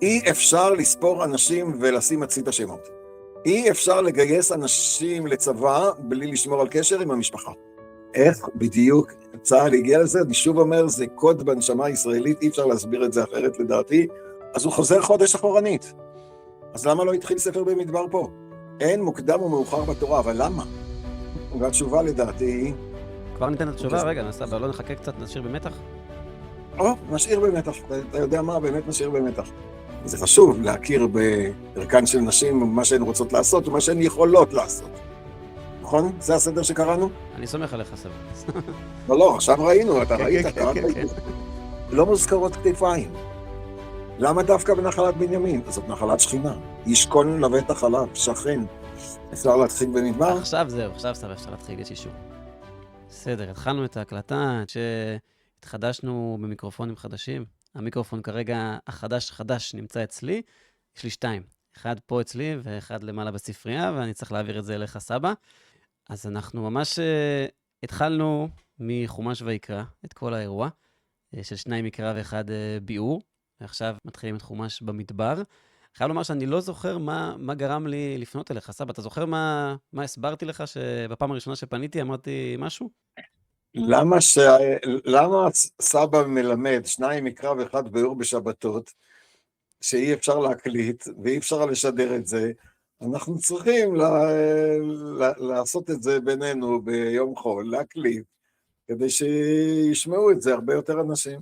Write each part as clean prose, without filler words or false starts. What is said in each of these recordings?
אי אפשר לספור אנשים ולשים הצידה שמות. אי אפשר לגייס אנשים לצבא בלי לשמור על קשר עם המשפחה. איך בדיוק צה"ל הגיע לזה? אני שוב אומר, זה קוד בנשמה הישראלית, אי אפשר להסביר את זה אחרת לדעתי. אז הוא חוזר חודש אחורנית. אז למה לא התחיל ספר במדבר פה? אין מוקדם ומאוחר בתורה, אבל למה? והתשובה לדעתי... כבר ניתן את התשובה, רגע, סבא, לא נחכה קצת, נשאיר במתח? נשאיר במתח, אתה יודע מה, באמת נשאיר במתח. זה חשוב להכיר בערכן של נשים, מה שהן רוצות לעשות ומה שהן יכולות לעשות. נכון? זה הסדר שקראנו? אני סומך עליך, סבא. לא, עכשיו ראינו, אתה ראית, לא מוזכרות כתפיים. למה דווקא בנחלת בנימין? זאת נחלת שכינה. ישכון לבטח עליו, שכן. אפשר להתחיל במדבר? עכשיו זהו, עכשיו סבא, אפשר להתחיל, יש אישור. בסדר, התחלנו את ההקלטה, שהתחדשנו במיקרופונים חדשים. המיקרופון כרגע החדש נמצא אצלי. יש לי 2. אחד פה אצלי ואחד למעלה בספרייה, ואני צריך להעביר את זה אליך, סבא. אז אנחנו ממש התחלנו מחומש ויקרא, את כל האירוע, של 2 מקרא ו1 ביאור, ועכשיו מתחילים את חומש במדבר. חייב לומר שאני לא זוכר מה גרם לי לפנות אליך, סבא. אתה זוכר מה הסברתי לך שבפעם הראשונה שפניתי אמרתי משהו? למה סבא מלמד 2 מקרא ו1 ביאור בשבתות, שאי אפשר להקליט ואי אפשר לשדר את זה? אנחנו צריכים לעשות את זה בינינו ביום חול, להקליט, כדי שישמעו את זה הרבה יותר אנשים.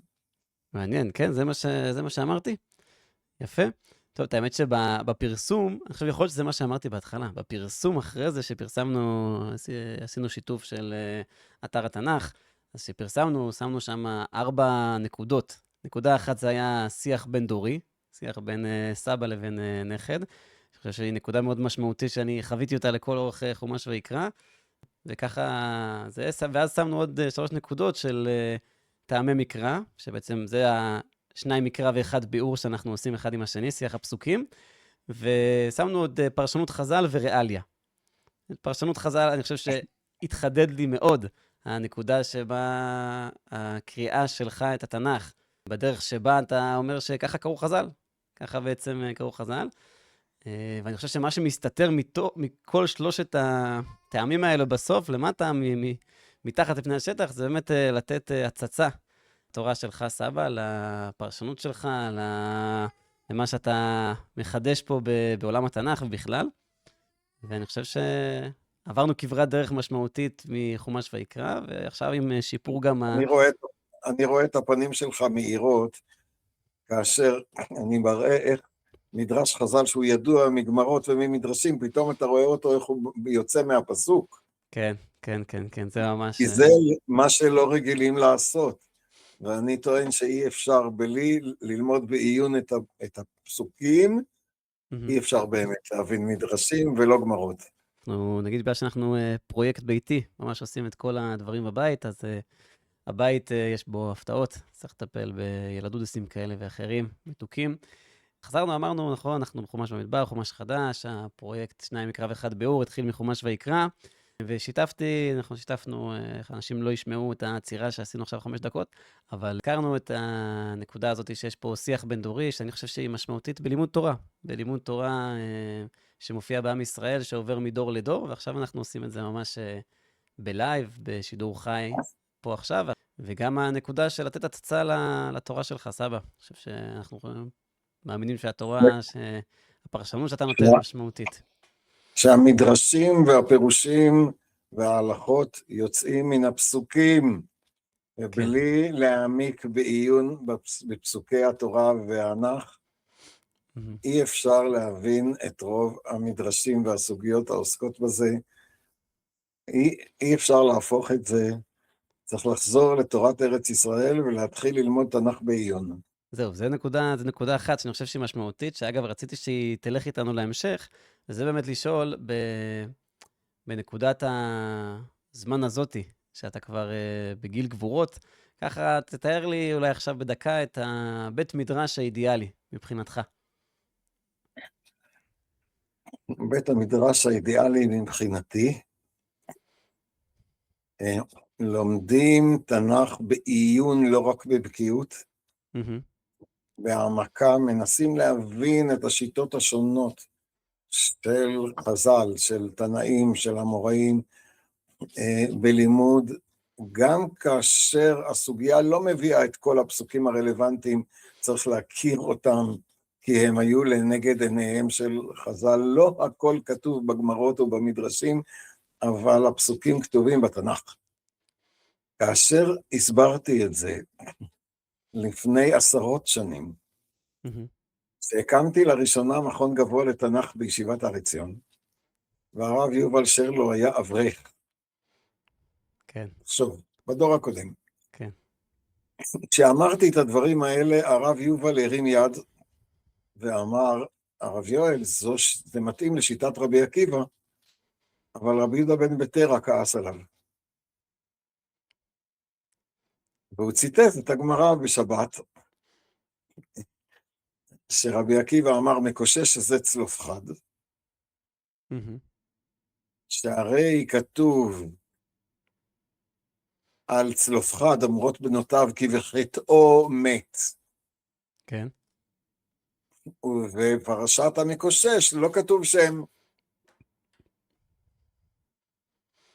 מעניין, כן? זה מה שאמרתי? יפה. טוב, את האמת שבפרסום, אני חושב יכול להיות שזה מה שאמרתי בהתחלה, בפרסום אחרי זה שפרסמנו, עשינו שיתוף של אתר התנ"ך, אז שפרסמנו, שמנו שם 4 נקודות. נקודה אחת זה היה שיח בין דורי, שיח בין סבא לבין נכד. אני חושב שהיא נקודה מאוד משמעותית שאני חוויתי אותה לכל אורך חומש ויקרא, וככה, ואז שמנו עוד 3 נקודות של טעמי מקרא, שבעצם זה 2 מקרא ו1 ביאור שאנחנו עושים אחד עם השני, שיח הפסוקים, ושמנו עוד פרשנות חז"ל וריאליה. פרשנות חז"ל, אני חושב שהתחדד לי מאוד הנקודה שבה הקריאה שלך את התנ"ך, בדרך שבה אתה אומר שככה קראו חז"ל, ככה בעצם קראו חז"ל, ואני חושב שמה שמסתתר מכל 3 הטעמים האלה בסוף, למטה, מתחת לפני השטח, זה באמת לתת הצצה. התורה שלך, סבא, לפרשנות שלך, למה שאתה מחדש פה בעולם התנ"ך ובכלל. ואני חושב שעברנו כברת דרך משמעותית מחומש ויקרא, ועכשיו עם שיפור גם אני רואה את הפנים שלך מאירות, כאשר אני מראה איך מדרש חז"ל שהוא ידוע מגמרות וממדרשים, פתאום אתה רואה אותו איך הוא יוצא מהפסוק. כן, זה ממש... כי זה מה שלא רגילים לעשות. ואני טוען שאי אפשר בלי ללמוד בעיון את הפסוקים, אי אפשר באמת להבין מדרשים ולא גמרות. אנחנו נגיד בגלל שאנחנו פרויקט ביתי, ממש עושים את כל הדברים בבית, אז הבית יש בו הפתעות, צריך לטפל בילדודסים כאלה ואחרים, מתוקים. חזרנו, אמרנו, נכון, אנחנו בחומש במדבר, חומש חדש, הפרויקט 2 מקרא ו1 ביאור, התחיל מחומש ויקרא, אנחנו שיתפנו, איך אנשים לא ישמעו את העצירה שעשינו עכשיו 5 דקות, אבל הכרנו את הנקודה הזאת שיש פה שיח בין דורי, שאני חושב שהיא משמעותית בלימוד תורה שמופיע בעם ישראל, שעובר מדור לדור, ועכשיו אנחנו עושים את זה ממש בלייב, בשידור חי פה עכשיו, וגם הנקודה של לתת הצצה לתורה שלך, סבא. אני חושב שאנחנו מאמינים שהתורה, שהפרשנות שאתה נותן משמעותית. שהמדרשים והפירושים וההלכות יוצאים מן הפסוקים, ובלי להעמיק בעיון בפסוקי התורה והתנ"ך, אי אפשר להבין את רוב המדרשים והסוגיות העוסקות בזה, אי אפשר להפוך את זה, צריך לחזור לתורת ארץ ישראל ולהתחיל ללמוד תנ"ך בעיון. זהו, זו נקודה אחת שאני חושב שהיא משמעותית, שאגב רציתי שהיא תלך איתנו להמשך, וזה באמת לשאול בנקודת הזמן הזאתי, שאתה כבר בגיל גבורות, ככה תתאר לי אולי עכשיו בדקה את הבית מדרש האידיאלי מבחינתך. בית המדרש האידיאלי מבחינתי, לומדים תנ"ך בעיון לא רק בבקיאות, בהעמקה מנסים להבין את השיטות השונות של חז"ל, של תנאים, של אמוראים, בלימוד, גם כאשר הסוגיה לא מביאה את כל הפסוקים הרלוונטיים, צריך להכיר אותם, כי הם היו לנגד עיניהם של חז"ל. לא הכל כתוב בגמרות ובמדרשים, אבל הפסוקים כתובים בתנ"ך. כאשר הסברתי את זה לפני 10 שנים, מהמם. שהקמתי לראשונה מכון גבוה לתנ"ך בישיבת הר עציון, והרב יובל שרלו היה אברך, כן, עכשיו, בדור הקודם. כן. כשאמרתי את הדברים האלה, הרב יובל הרים יד ואמר, הרב יואל, זה מתאים לשיטת רבי עקיבא, אבל רבי יהודה בן ביתרא כעס עליו. והוא ציטט את הגמרא בשבת, שרבי עקיבא אמר, מקושש שזה צלופחד, מהמם. שהרי כתוב על צלופחד, אמרות בנותיו, כי בחטאו מת. כן. ובפרשת המקושש לא כתוב שם.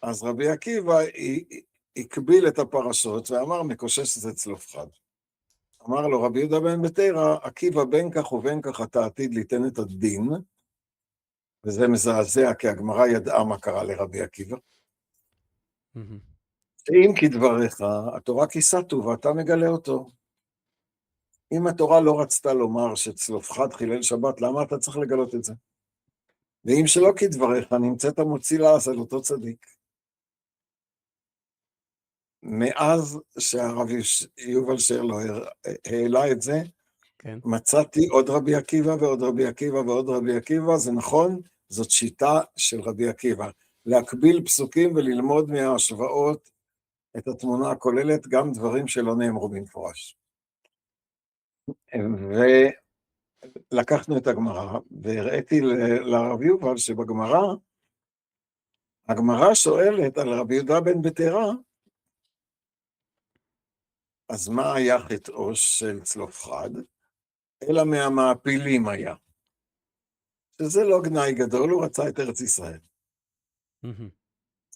אז רבי עקיבא הקביל את הפרשות ואמר, מקושש זה צלופחד. אמר לו רבי יהודה בן ביתרא, עקיבא בין כך ובין כך אתה עתיד ליתן את הדין, וזה מזעזע כי הגמרא ידעה מה קרה לרבי עקיבא. מהמם. אם כדבריך, התורה כיסתו ואתה מגלה אותו. אם התורה לא רצתה לומר שצלופחד חילל שבת, למה אתה צריך לגלות את זה? ואם שלא כדבריך, נמצאת מוציא לעש על אותו צדיק. מאז שהרב יובל שרלו העלה את זה, כן. מצאתי עוד רבי עקיבא ועוד רבי עקיבא ועוד רבי עקיבא, זה נכון, זאת שיטה של רבי עקיבא, להקביל פסוקים וללמוד מההשוואות את התמונה הכוללת, גם דברים שלא נאמרו במפורש. ולקחנו את הגמרא, והראיתי לרב יובל שבגמרא, הגמרא שואלת על רבי יהודה בן ביתרא, אז מה היה חטאו של צלופחד? אלא מהמעפילים היה. שזה לא גנאי גדול, הוא רצה את ארץ ישראל. מהמם.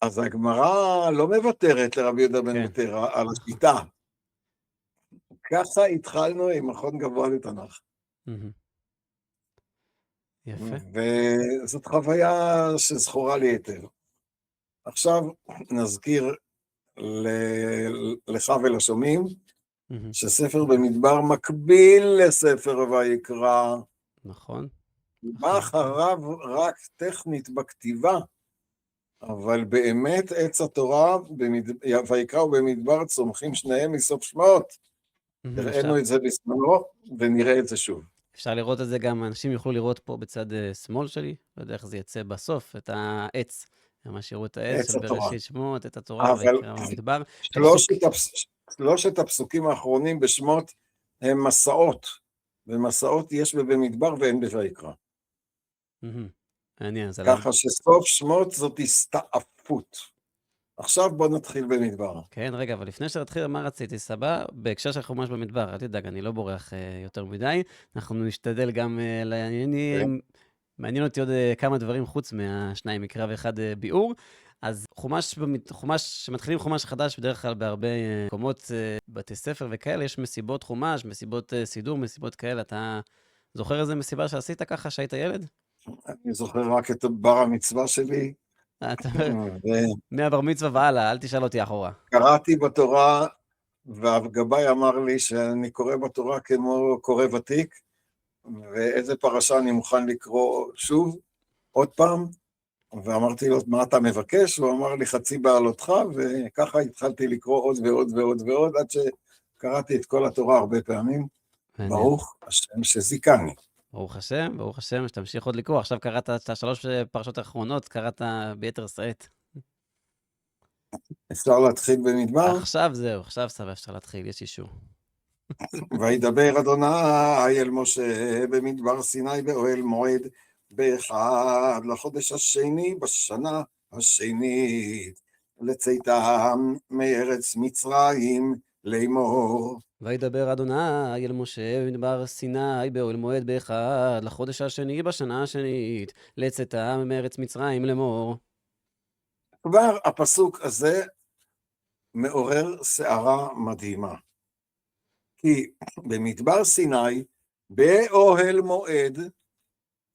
אז הגמרא לא מוותרת לרבי יהודה בן כן. ביתרא על השיטה. ככה התחלנו עם מכון גבוה לתנ"ך. מהמם. יפה. וזאת חוויה שזכורה לי היטב. עכשיו נזכיר לך ולשומעים, מהמם. שספר במדבר מקביל לספר ויקרא, נכון. בא אחריו רק טכנית בכתיבה, אבל באמת עץ התורה ויקרא ובמדבר צומחים שניהם מסוף שמות. מהמם. הראינו את זה בזמנו ונראה את זה שוב. אפשר לראות את זה גם, אנשים יוכלו לראות פה בצד שמאל שלי, לא יודע איך זה יצא בסוף, את העץ. ממש יראו את העץ עץ של התורה. בראשית שמות, את התורה אבל ויקרא במדבר. את הפסוק. שלושת הפסוקים האחרונים בשמות הם מסעות, ומסעות יש במדבר ואין בויקרא. מהמם. מעניין, אז עליו. ככה שסוף שמות זאת הסתעפות. עכשיו בוא נתחיל במדבר. כן, רגע, אבל לפני שנתחיל, מה רציתי? סבא, בהקשר של חומש במדבר, אל תדאג, אני לא בורח יותר מדי. אנחנו נשתדל גם לעניינים. מעניין אותי עוד כמה דברים חוץ מהשניים מקרא ואחד ביאור. אז שמתחילים חומש חדש, בדרך כלל בהרבה מקומות, בתי ספר וכאלה, יש מסיבות חומש, מסיבות סידור, מסיבות כאלה. אתה זוכר איזה מסיבה שעשית ככה שהיית ילד? אני זוכר רק את בר המצווה שלי, מהבר מצווה והלאה, אל תשאל אותי אחורה. וקראתי בתורה, והגבאי אמר לי שאני קורא בתורה כמו קורא ותיק, ואיזה פרשה אני מוכן לקרוא שוב, עוד פעם, ואמרתי לו, מה אתה מבקש? הוא אמר לי, חצי בעלותך, וככה התחלתי לקרוא עוד ועוד ועוד ועוד, עד שקראתי את כל התורה הרבה פעמים. מעניין. ברוך השם שזיכני. ברוך השם, שתמשיך עוד לקרוא. עכשיו קראת את 3 פרשות האחרונות, קראת ביתר שאת. אפשר להתחיל במדבר? עכשיו זהו, עכשיו סבא אפשר להתחיל, יש אישור. וידבר אדוני אל משה במדבר סיני באוהל מועד, באחד לחודש השני בשנה השנית, לצאתם מארץ מצרים, לאמור. וידבר אדוני אל משה במדבר סיני באוהל מועד באחד לחודש השני בשנה השנית לצאתם מארץ מצרים לאמור. כבר הפסוק הזה מעורר סערה מדהימה. כי במדבר סיני, באוהל מועד,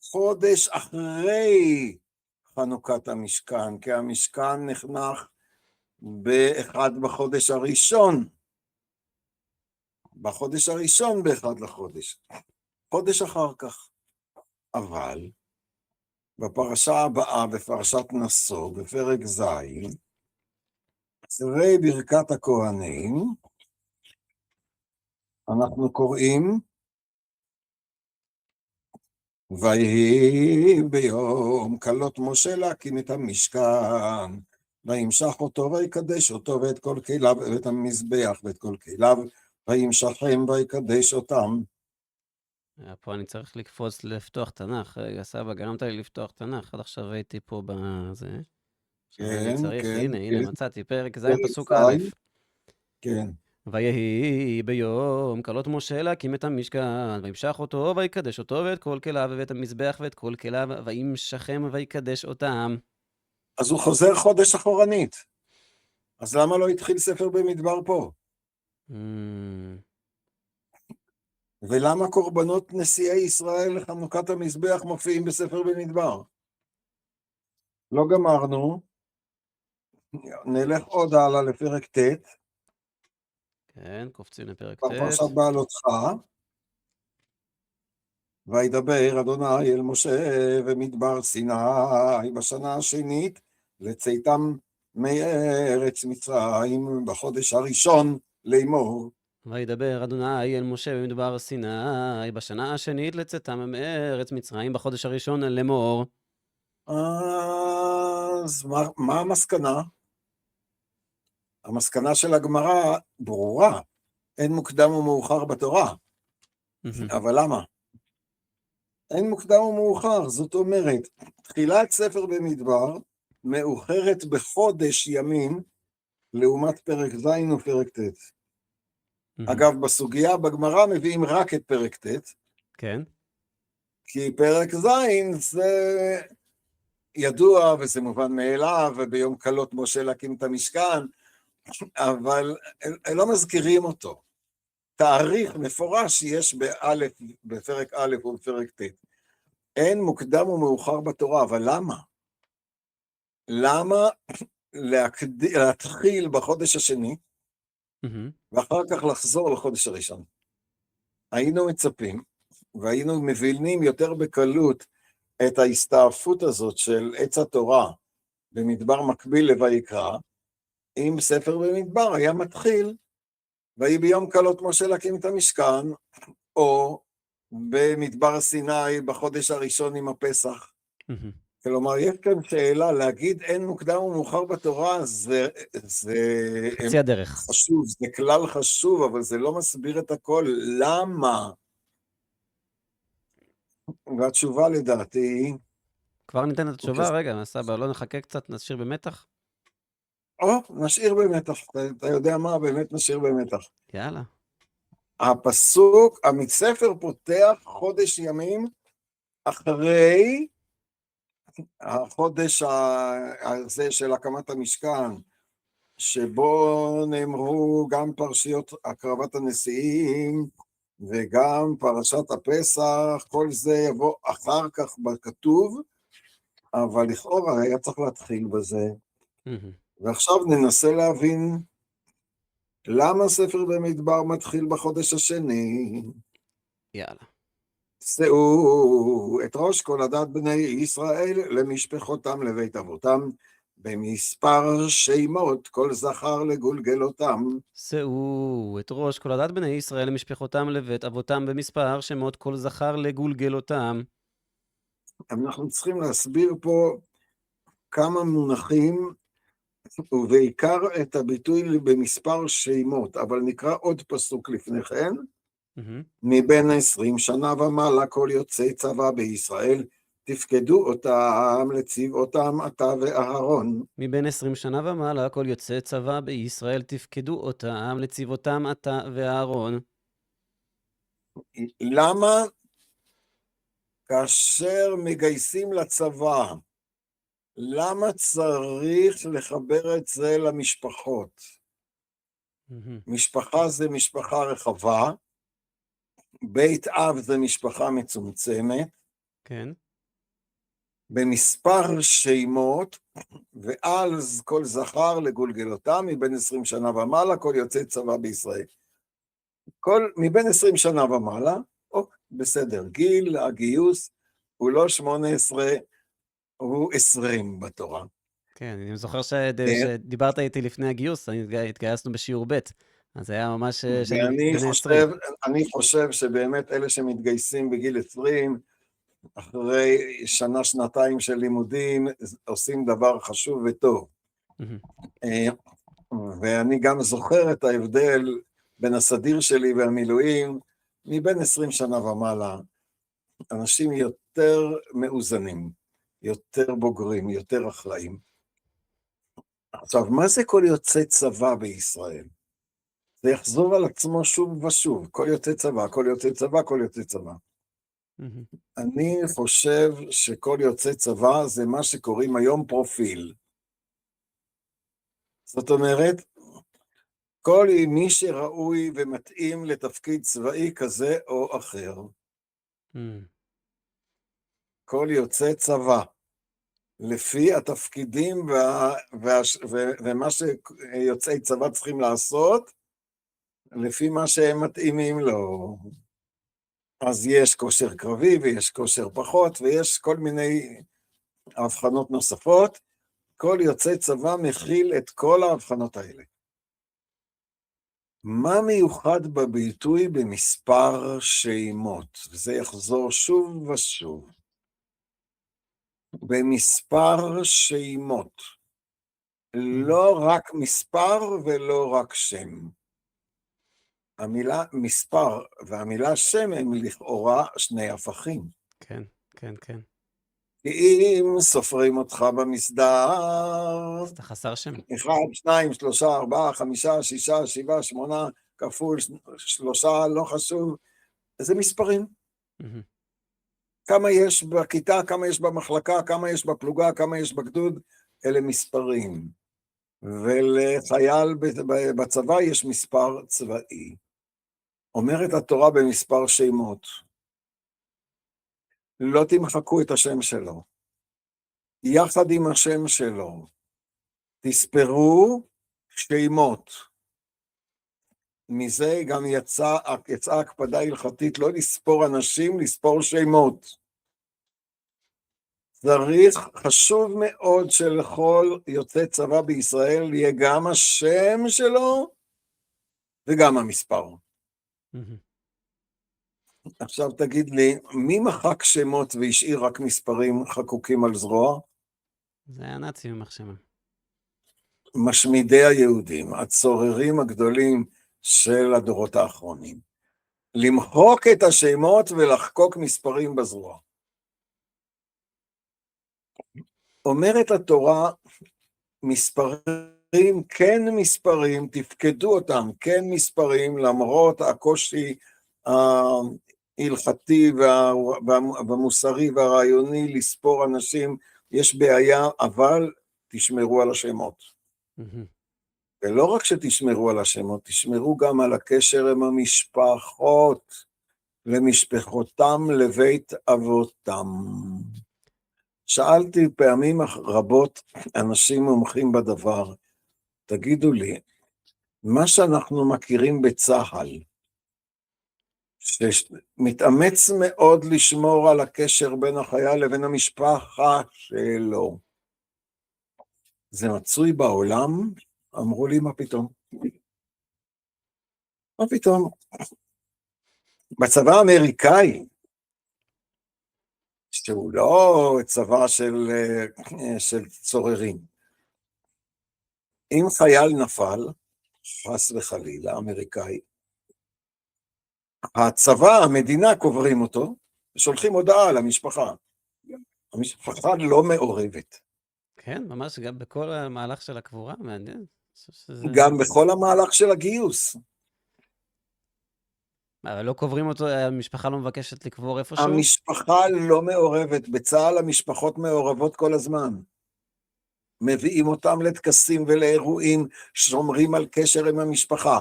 חודש אחרי חנוכת המשכן, כי המשכן נחנך באחד בחודש הראשון. בחודש הראשון באחד לחודש. חודש אחר כך. אבל בפרשה הבאה, בפרשת נשוא, בפרק ז', אחרי ברכת הכהנים, אנחנו קוראים, ויהי ביום כלות משה להקים את המשכן, וימשח אותו ויקדש אותו ואת כל כליו ואת המזבח ואת כל כליו, וימשכם ויקדש אותם. פה אני צריך לקפוץ לפתוח תנ"ך. רגע, סבא, גרמת לי לפתוח תנ"ך. עד עכשיו הייתי פה בזה. עכשיו אני כן, צריך, כן, הנה, כן. מצאתי, פרק ז', פרק פסוק ז', א'. כן. ויהי ביום כלות משה להקים את המשכן, וימשח אותו ויקדש אותו ואת כל כליו ואת המזבח ואת כל כליו, וימשכם ויקדש אותם. אז הוא חוזר חודש אחורנית. אז למה לא התחיל ספר במדבר פה? ולמה קורבנות נשיאי ישראל לחנוכת המזבח מופיעים בספר במדבר? לא גמרנו, נלך עוד הלאה לפרק ט', כן, קופצים לפרק בפרשת ט'. בעלותך, וידבר אדוני אל משה במדבר סיני בשנה השנית לצאתם מארץ מצרים בחודש הראשון לאמור. וידבר אדוני אל משה במדבר סיני בשנה השנית לצאתם מארץ מצרים בחודש הראשון לאמור. אז מה המסקנה? המסקנה של הגמרא ברורה, אין מוקדם ומאוחר בתורה. אבל למה? אין מוקדם ומאוחר, זאת אומרת, תחילת ספר במדבר מאוחרת בחודש ימים לעומת פרק ז' ופרק ט'. אגב, בסוגיה בגמרא מביאים רק את פרק ט', כן. כי פרק ז' זה ידוע וזה מובן מאליו, וביום כלות משה להקים את המשכן, אבל לא מזכירים אותו. תאריך מפורש יש בפרק א' ובפרק ט'. אין מוקדם ומאוחר בתורה, אבל למה? למה להתחיל בחודש השני, ואחר כך לחזור לחודש הראשון? היינו מצפים, והיינו מבינים יותר בקלות את ההסתעפות הזאת של עץ התורה במדבר מקביל לויקרא, אם ספר במדבר היה מתחיל, ויהי ביום כלות משה להקים את המשכן, או במדבר סיני בחודש הראשון עם הפסח. כלומר, יש כאן שאלה, להגיד אין מוקדם ומאוחר בתורה, זה חצי הדרך. חשוב, זה כלל חשוב, אבל זה לא מסביר את הכל. למה? והתשובה לדעתי... כבר ניתן את התשובה? רגע, סבא, לא נחכה קצת, נשאיר במתח? נשאיר במתח, אתה יודע מה? באמת נשאיר במתח. יאללה. הפסוק, הספר פותח חודש ימים אחרי החודש הזה של הקמת המשכן, שבו נאמרו גם פרשיות הקרבת הנשיאים, וגם פרשת הפסח, כל זה יבוא אחר כך בכתוב, אבל לכאורה היה צריך להתחיל בזה. ועכשיו ננסה להבין למה ספר במדבר מתחיל בחודש השני. יאללה. שאו את ראש כל עדת בני ישראל למשפחותם לבית אבותם, במספר שמות כל זכר לגולגל אותם. שאו את ראש כל עדת בני ישראל למשפחותם לבית אבותם, במספר שמות כל זכר לגולגל אותם. אנחנו צריכים להסביר פה כמה מונחים, ובעיקר את הביטוי במספר שמות, אבל נקרא עוד פסוק לפני כן. מבין 20 שנה ומעלה כל יוצאי צבא בישראל תפקדו אותם, לציב אותם אתה ואהרון. מבין 20 שנה ומעלה, כל יוצאי צבא בישראל תפקדו אותם, לצבאותם אתה ואהרון. למה כאשר מגייסים לצבא, למה צריך לחבר את זה למשפחות? משפחה זה משפחה רחבה, בית אב זה משפחה מצומצמת, כן. במספר שמות, ואז כל זכר לגולגלותם, מבין 20 שנה ומעלה, כל יוצאי צבא בישראל. מבין 20 שנה ומעלה, בסדר, גיל הגיוס הוא לא 18, הוא 20 בתורה. כן, אני זוכר שדיברת איתי לפני הגיוס, התגייסנו בשיעור ב', אז היה ממש שאני בני 20. אני חושב שבאמת אלה שמתגייסים בגיל 20, אחרי שנה, שנתיים של לימודים, עושים דבר חשוב וטוב. ואני גם זוכר את ההבדל בין הסדיר שלי והמילואים, מבין 20 שנה ומעלה, אנשים יותר מאוזנים, יותר בוגרים, יותר אחראים. עכשיו, מה זה כל יוצא צבא בישראל? זה יחזור על עצמו שוב ושוב, כל יוצא צבא, כל יוצא צבא, כל יוצא צבא. אני חושב שכל יוצא צבא זה מה שקוראים היום פרופיל. זאת אומרת, כל מי שראוי ומתאים לתפקיד צבאי כזה או אחר. כל יוצא צבא, לפי התפקידים ומה שיוצאי צבא צריכים לעשות, לפי מה שהם מתאימים לו. אז יש כושר קרבי ויש כושר פחות, ויש כל מיני הבחנות נוספות. כל יוצא צבא מכיל את כל ההבחנות האלה. מה מיוחד בביטוי במספר שמות? וזה יחזור שוב ושוב. במספר שמות. לא רק מספר ולא רק שם. המילה מספר והמילה שם הם לכאורה שני הפכים. כן, כן, כן. אם סופרים אותך במסדר, אז אתה חסר שם. 1, 2, 3, 4, 5, 6, 7, 8, כפול 3, לא חשוב, זה מספרים. כמה יש בכיתה, כמה יש במחלקה, כמה יש בפלוגה, כמה יש בגדוד, אלה מספרים. ולחייל בצבא יש מספר צבאי. אומרת התורה במספר שמות, לא תמחקו את השם שלו, יחד עם השם שלו, תספרו שמות. מזה גם יצאה הקפדה הלכתית, לא לספור אנשים, לספור שמות. חשוב מאוד שלכל יוצא צבא בישראל יהיה גם השם שלו וגם המספר. עכשיו תגיד לי, מי מחק שמות והשאיר רק מספרים חקוקים על זרוע? זה היה נאצים יימח שמם. משמידי היהודים, הצוררים הגדולים של הדורות האחרונים. למחוק את השמות ולחקוק מספרים בזרוע. אומרת התורה, מספרים, כן מספרים, תפקדו אותם, כן מספרים, למרות הקושי ההלכתי והמוסרי והרעיוני לספור אנשים, יש בעיה, אבל תשמרו על השמות. ולא רק שתשמרו על השמות, תשמרו גם על הקשר עם המשפחות, למשפחותם לבית אבותם. שאלתי פעמים רבות אנשים מומחים בדבר, תגידו לי, מה שאנחנו מכירים בצה"ל, שמתאמץ מאוד לשמור על הקשר בין החייל לבין המשפחה שלו, זה מצוי בעולם? אמרו לי, מה פתאום? מה פתאום? בצבא האמריקאי, שהוא לא צבא של צוררים. אם חייל נפל, חס וחלילה, אמריקאי, הצבא, המדינה קוברים אותו, ושולחים הודעה למשפחה. המשפחה לא מעורבת. כן, ממש גם בכל המהלך של הקבורה, מעניין. אני חושב שזה... גם בכל המהלך של הגיוס. אבל לא קוברים אותו, המשפחה לא מבקשת לקבור איפשהו? המשפחה לא מעורבת. בצה"ל המשפחות מעורבות כל הזמן. מביאים אותם לטקסים ולאירועים, שומרים על קשר עם המשפחה,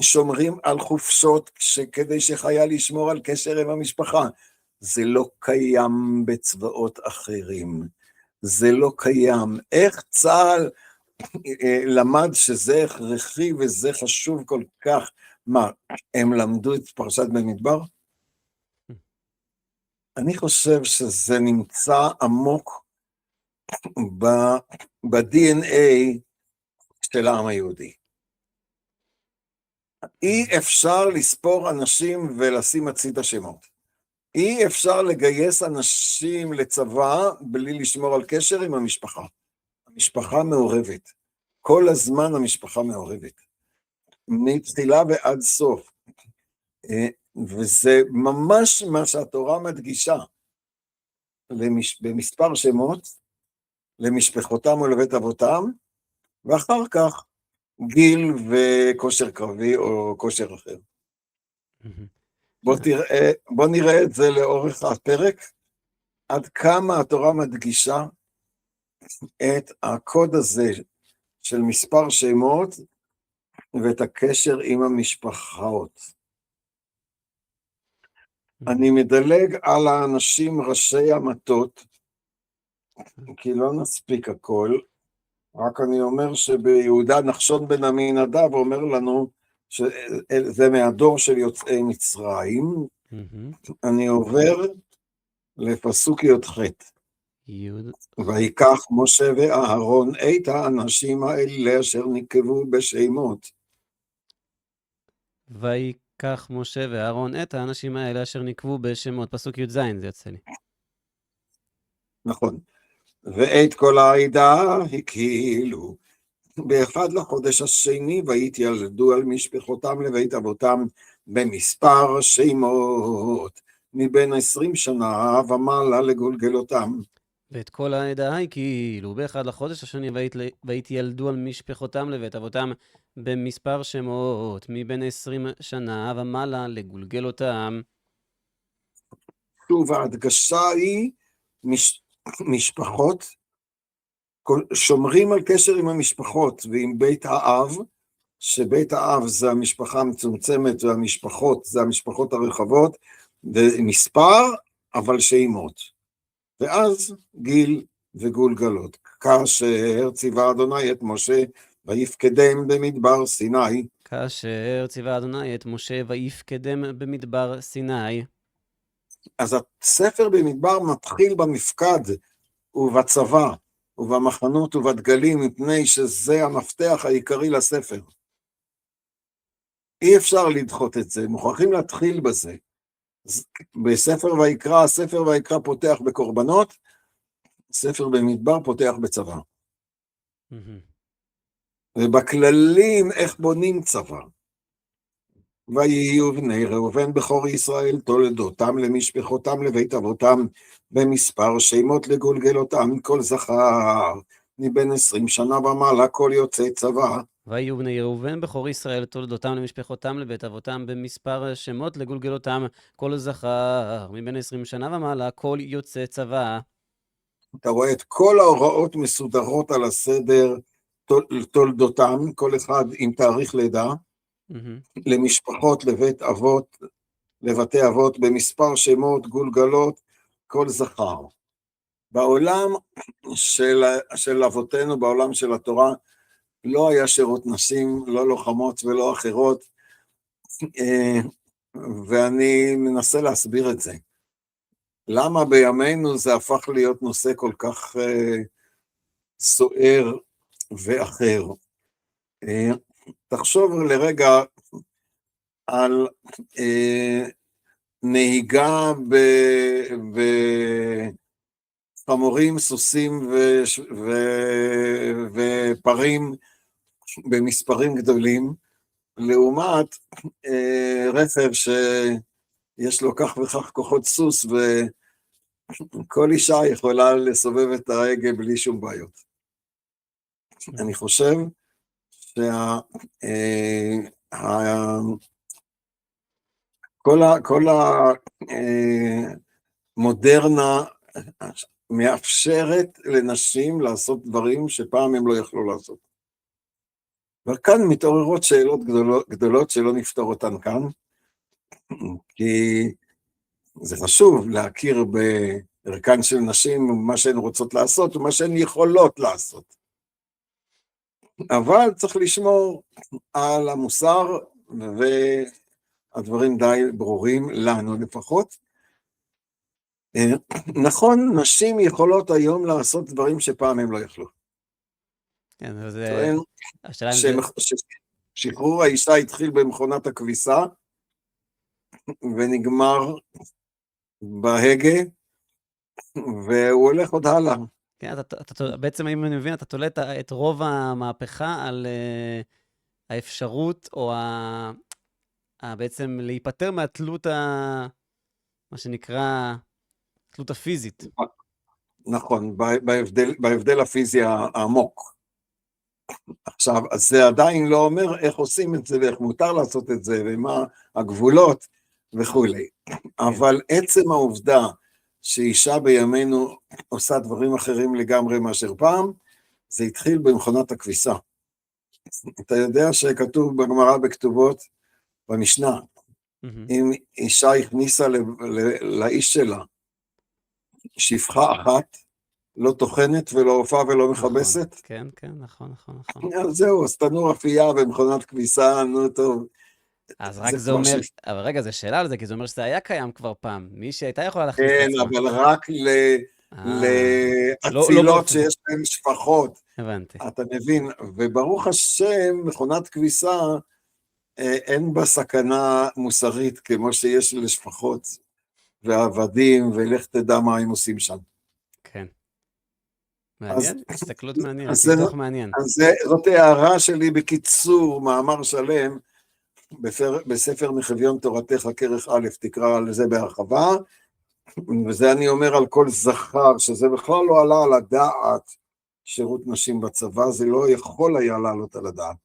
שומרים על חופשות כדי שחייל ישמור על קשר עם המשפחה. זה לא קיים בצבאות אחרים. זה לא קיים. איך צה"ל למד שזה הכרחי וזה חשוב כל כך? מה, הם למדו את פרשת במדבר? אני חושב שזה נמצא עמוק ב-DNA של העם היהודי. אי אפשר לספור אנשים ולשים הצידה שמות. אי אפשר לגייס אנשים לצבא בלי לשמור על קשר עם המשפחה. המשפחה מעורבת. כל הזמן המשפחה מעורבת. מתחילה ועד סוף. וזה ממש מה שהתורה מדגישה. במספר שמות, למשפחותם ולבית אבותם, ואחר כך גיל וכושר קרבי או כושר אחר. בוא נראה את זה לאורך הפרק, עד כמה התורה מדגישה את הקוד הזה של מספר שמות ואת הקשר עם המשפחות. אני מדלג על האנשים ראשי המטות, כי לא נספיק הכל, רק אני אומר שביהודה נחשון בן עמינדב אומר לנו שזה מהדור של יוצאי מצרים. אני עובר לפסוק י"ח. ויקח משה ואהרון את האנשים האלה אשר נקבו בשמות. ויקח משה ואהרון את האנשים האלה אשר נקבו בשמות. פסוק י"ז זה יוצא לי. נכון. ואת כל העדה הקהילו באחד לחודש השני, והתיילדו על משפחותם לבית אבותם במספר שמות, מבין 20 שנה ומעלה לגולגלותם. ואת כל העדה הקהילו באחד לחודש השני, והתיילדו על משפחותם לבית אבותם במספר שמות, מבין 20 שנה ומעלה לגולגל אותם. שוב, ההדגשה היא משפחות, שומרים על קשר עם המשפחות ועם בית האב, שבית האב זה המשפחה המצומצמת והמשפחות זה המשפחות הרחבות, ומספר אבל שמות. ואז גיל וגולגלות. כאשר ציווה אדוני את משה ויפקדם במדבר סיני. כאשר ציווה אדוני את משה ויפקדם במדבר סיני. אז הספר במדבר מתחיל במפקד ובצבא ובמחנות ובדגלים, מפני שזה המפתח העיקרי לספר. אי אפשר לדחות את זה, מוכרחים להתחיל בזה. בספר ויקרא, הספר ויקרא פותח בקורבנות, ספר במדבר פותח בצבא. ובכללים איך בונים צבא. ויהיו בני ראובן בכור ישראל תולדותם למשפחותם לבית אבותם במספר שמות לגולגלותם, כל זכר מבין 20 שנה ומעלה כל יוצא צבא. ויהיו בני ראובן בכור ישראל תולדותם למשפחותם לבית אבותם במספר שמות לגולגלותם, כל זכר מבין 20 שנה ומעלה כל יוצא צבא. אתה רואה את כל ההוראות מסודרות על הסדר, תולדותם, כל אחד עם תאריך לידה, למשפחות, לבית אבות, לבתי אבות, במספר שמות, גולגלות, כל זכר. בעולם של אבותינו, בעולם של התורה, לא היה שירות נשים, לא לוחמות ולא אחרות, ואני מנסה להסביר את זה. למה בימינו זה הפך להיות נושא כל כך סוער ואחר? תחשוב לרגע על נהיגה בחמורים, סוסים ופרים במספרים גדולים, לעומת רכב שיש לו כך וכך כוחות סוס כל אישה יכולה לסובב את ההגה בלי שום בעיות. אני חושב כל המודרנה מאפשרת לנשים לעשות דברים שפעם הם לא יכלו לעשות. וכאן מתעוררות שאלות גדולות שלא נפתור אותן כאן, כי זה חשוב להכיר בערכן של נשים, מה שהן רוצות לעשות ומה שהן יכולות לעשות. אבל צריך לשמור על המוסר, והדברים די ברורים לנו לפחות. נכון, נשים יכולות היום לעשות דברים שפעם הם לא יכלו. כן, טוען ששחרור האישה התחיל במכונת הכביסה, ונגמר בהגה, והוא הולך עוד הלאה. כן, בעצם, אם אני מבין, אתה תולה את רוב המהפכה על האפשרות, או בעצם להיפטר מהתלות, מה שנקרא, תלות הפיזית. נכון, בהבדל הפיזי העמוק. עכשיו, אז זה עדיין לא אומר איך עושים את זה, ואיך מותר לעשות את זה, ומה הגבולות וכו'. אבל עצם העובדה שאישה בימינו עושה דברים אחרים לגמרי מאשר פעם, זה התחיל במכונת הכביסה. אתה יודע שכתוב בגמרא בכתובות, במשנה, אם אישה הכניסה לאיש שלה שפחה אחת, לא טוחנת ולא עופה ולא מכבסת. כן, כן, נכון. אז זהו, אז תנור אפייה במכונת כביסה, נו טוב. אז רק זה אומר, אבל רגע, זה שאלה על זה, כי זה אומר שזה היה קיים כבר פעם, מי שהייתה יכולה להכניס את עצמה. כן, אבל רק לאצילות שיש להן שפחות. הבנתי. אתה מבין, וברוך השם, מכונת כביסה, אין בה סכנה מוסרית, כמו שיש לשפחות ועבדים, ולך תדע מה הם עושים שם. כן. מעניין, הסתכלות מעניינת, פיתוח מעניין. אז זאת הערה שלי בקיצור, מאמר שלם, בספר מחוויון תורתך, כרך א', תקרא על זה בהרחבה, וזה אני אומר על כל זכר, שזה בכלל לא עלה על הדעת, שירות נשים בצבא, זה לא יכול היה לעלות על הדעת.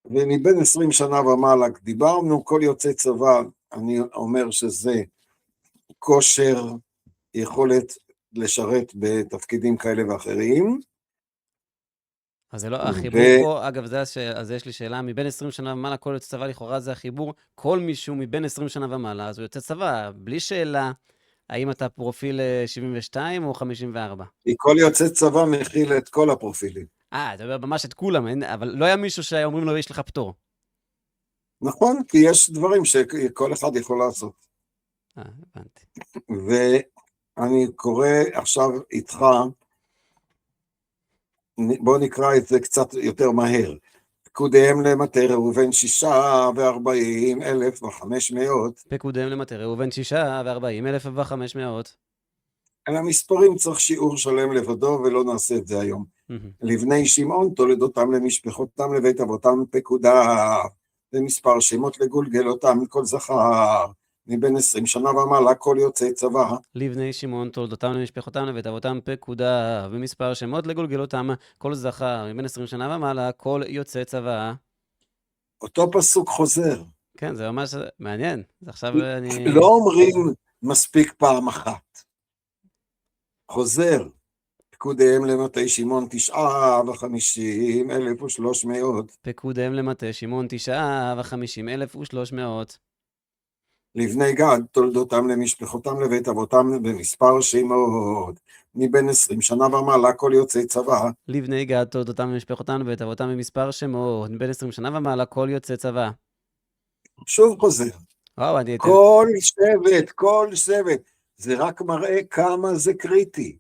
ומבין 20 שנה ומעלה דיברנו, כל יוצא צבא, אני אומר שזה כושר, יכולת לשרת בתפקידים כאלה ואחרים. אז זה לא החיבור פה, אגב, אז יש לי שאלה, מבין 20 שנה ומעלה, כל יוצא צבא לכאורה זה החיבור, כל מישהו מבין 20 שנה ומעלה, אז הוא יוצא צבא, בלי שאלה, האם אתה פרופיל 72 או 54? כל יוצא צבא מכיל את כל הפרופילים. אתה אומר ממש את כולם, אבל לא היה מישהו שאומרים לו, יש לך פטור. נכון, כי יש דברים שכל אחד יכול לעשות. הבנתי. ואני קורא עכשיו איתך, בוא נקרא את זה קצת יותר מהר. פקודיהם למטה ראובן 46,40,500. פקודיהם למטה ראובן 46,40,500. על המספרים צריך שיעור שלם לבדו, ולא נעשה את זה היום. לבני שמעון, תולדותם למשפחותם לבית אבותם פקודה, ומספר שמות לגולגל אותם כל זכר, מבין 20 שנה ומעלה כל יוצאי צבא. לבני שמעון, תולדותם למשפחותם לבית אבותם פקודה, ומספר שמות לגולגל אותם כל זכר, מבין 20 שנה ומעלה כל יוצאי צבא. אותו פסוק חוזר. כן, זה ממש מעניין. עכשיו אני... לא אומרים מספיק פעם אחת. חוזר. פקודיהם למטה שמעון 49,50,300. פקודיהם למטה שמעון 49,50,300. לבני גד, תולדותם למשפחותם לבית אבותם במספר שמות, מבין 20 שנה ומעלה כל יוצאי צבא. לבני גד, תולדותם למשפחותם לבית אבותם במספר שמות, מבין 20 שנה ומעלה כל יוצאי צבא. שוב חוזר. כל שבט, זה רק מראה כמה זה קריטי.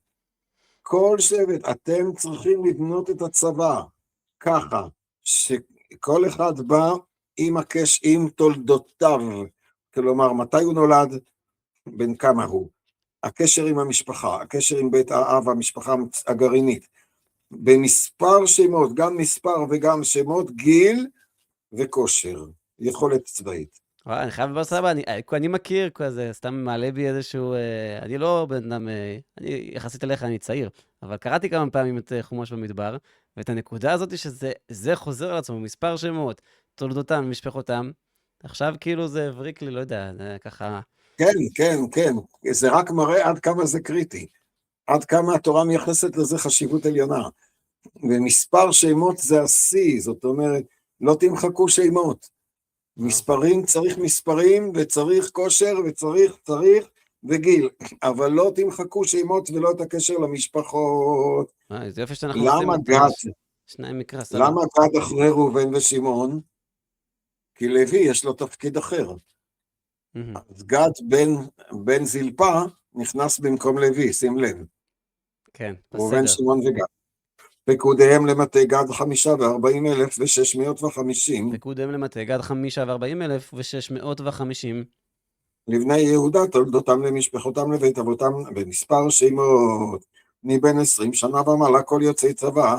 כל שבט, אתם צריכים לבנות את הצבא, ככה, שכל אחד בא עם תולדותיו, כלומר, מתי הוא נולד, בין כמה הוא, הקשר עם המשפחה, הקשר עם בית האב, המשפחה הגרעינית, במספר שמות, גם מספר וגם שמות, גיל וכושר, יכולת צבאית. אני חייב לבוא סבבה, אני מכיר כזה, סתם מעלה בי איזשהו, אני לא בן אדם, אני יחסית אליך, אני צעיר, אבל קראתי כמה פעמים את חומש במדבר, ואת הנקודה הזאת שזה חוזר על עצמו, מספר שמות, תולדותם, משפחותם, עכשיו כאילו זה הבריק לי, לא יודע, זה ככה, כן, כן, כן, זה רק מראה עד כמה זה קריטי, עד כמה התורה מייחסת לזה חשיבות עליונה. ומספר שמות זה השיא, זאת אומרת, לא תמחקו שמות. וואו. מספרים, צריך מספרים, וצריך כושר, צריך וגיל, אבל לא תמחקו שמות ולא את הקשר למשפחות. זה יופי שאנחנו עושים למה את גד? שניים מקרא, סבא. למה גד אחרי ראובן ושמעון? כי לוי יש לו תפקיד אחר. מהמם. אז גד בן זלפה נכנס במקום לוי, שים לב. כן, ראובן, בסדר. שמעון וגד. פקודיהם למטה גד 45,650. פקודיהם למטה גד 45,650. לבני יהודה תולדותם למשפחותם לבית אבותם במספר שמות. מבין 20 שנה ומעלה כל יוצאי צבא.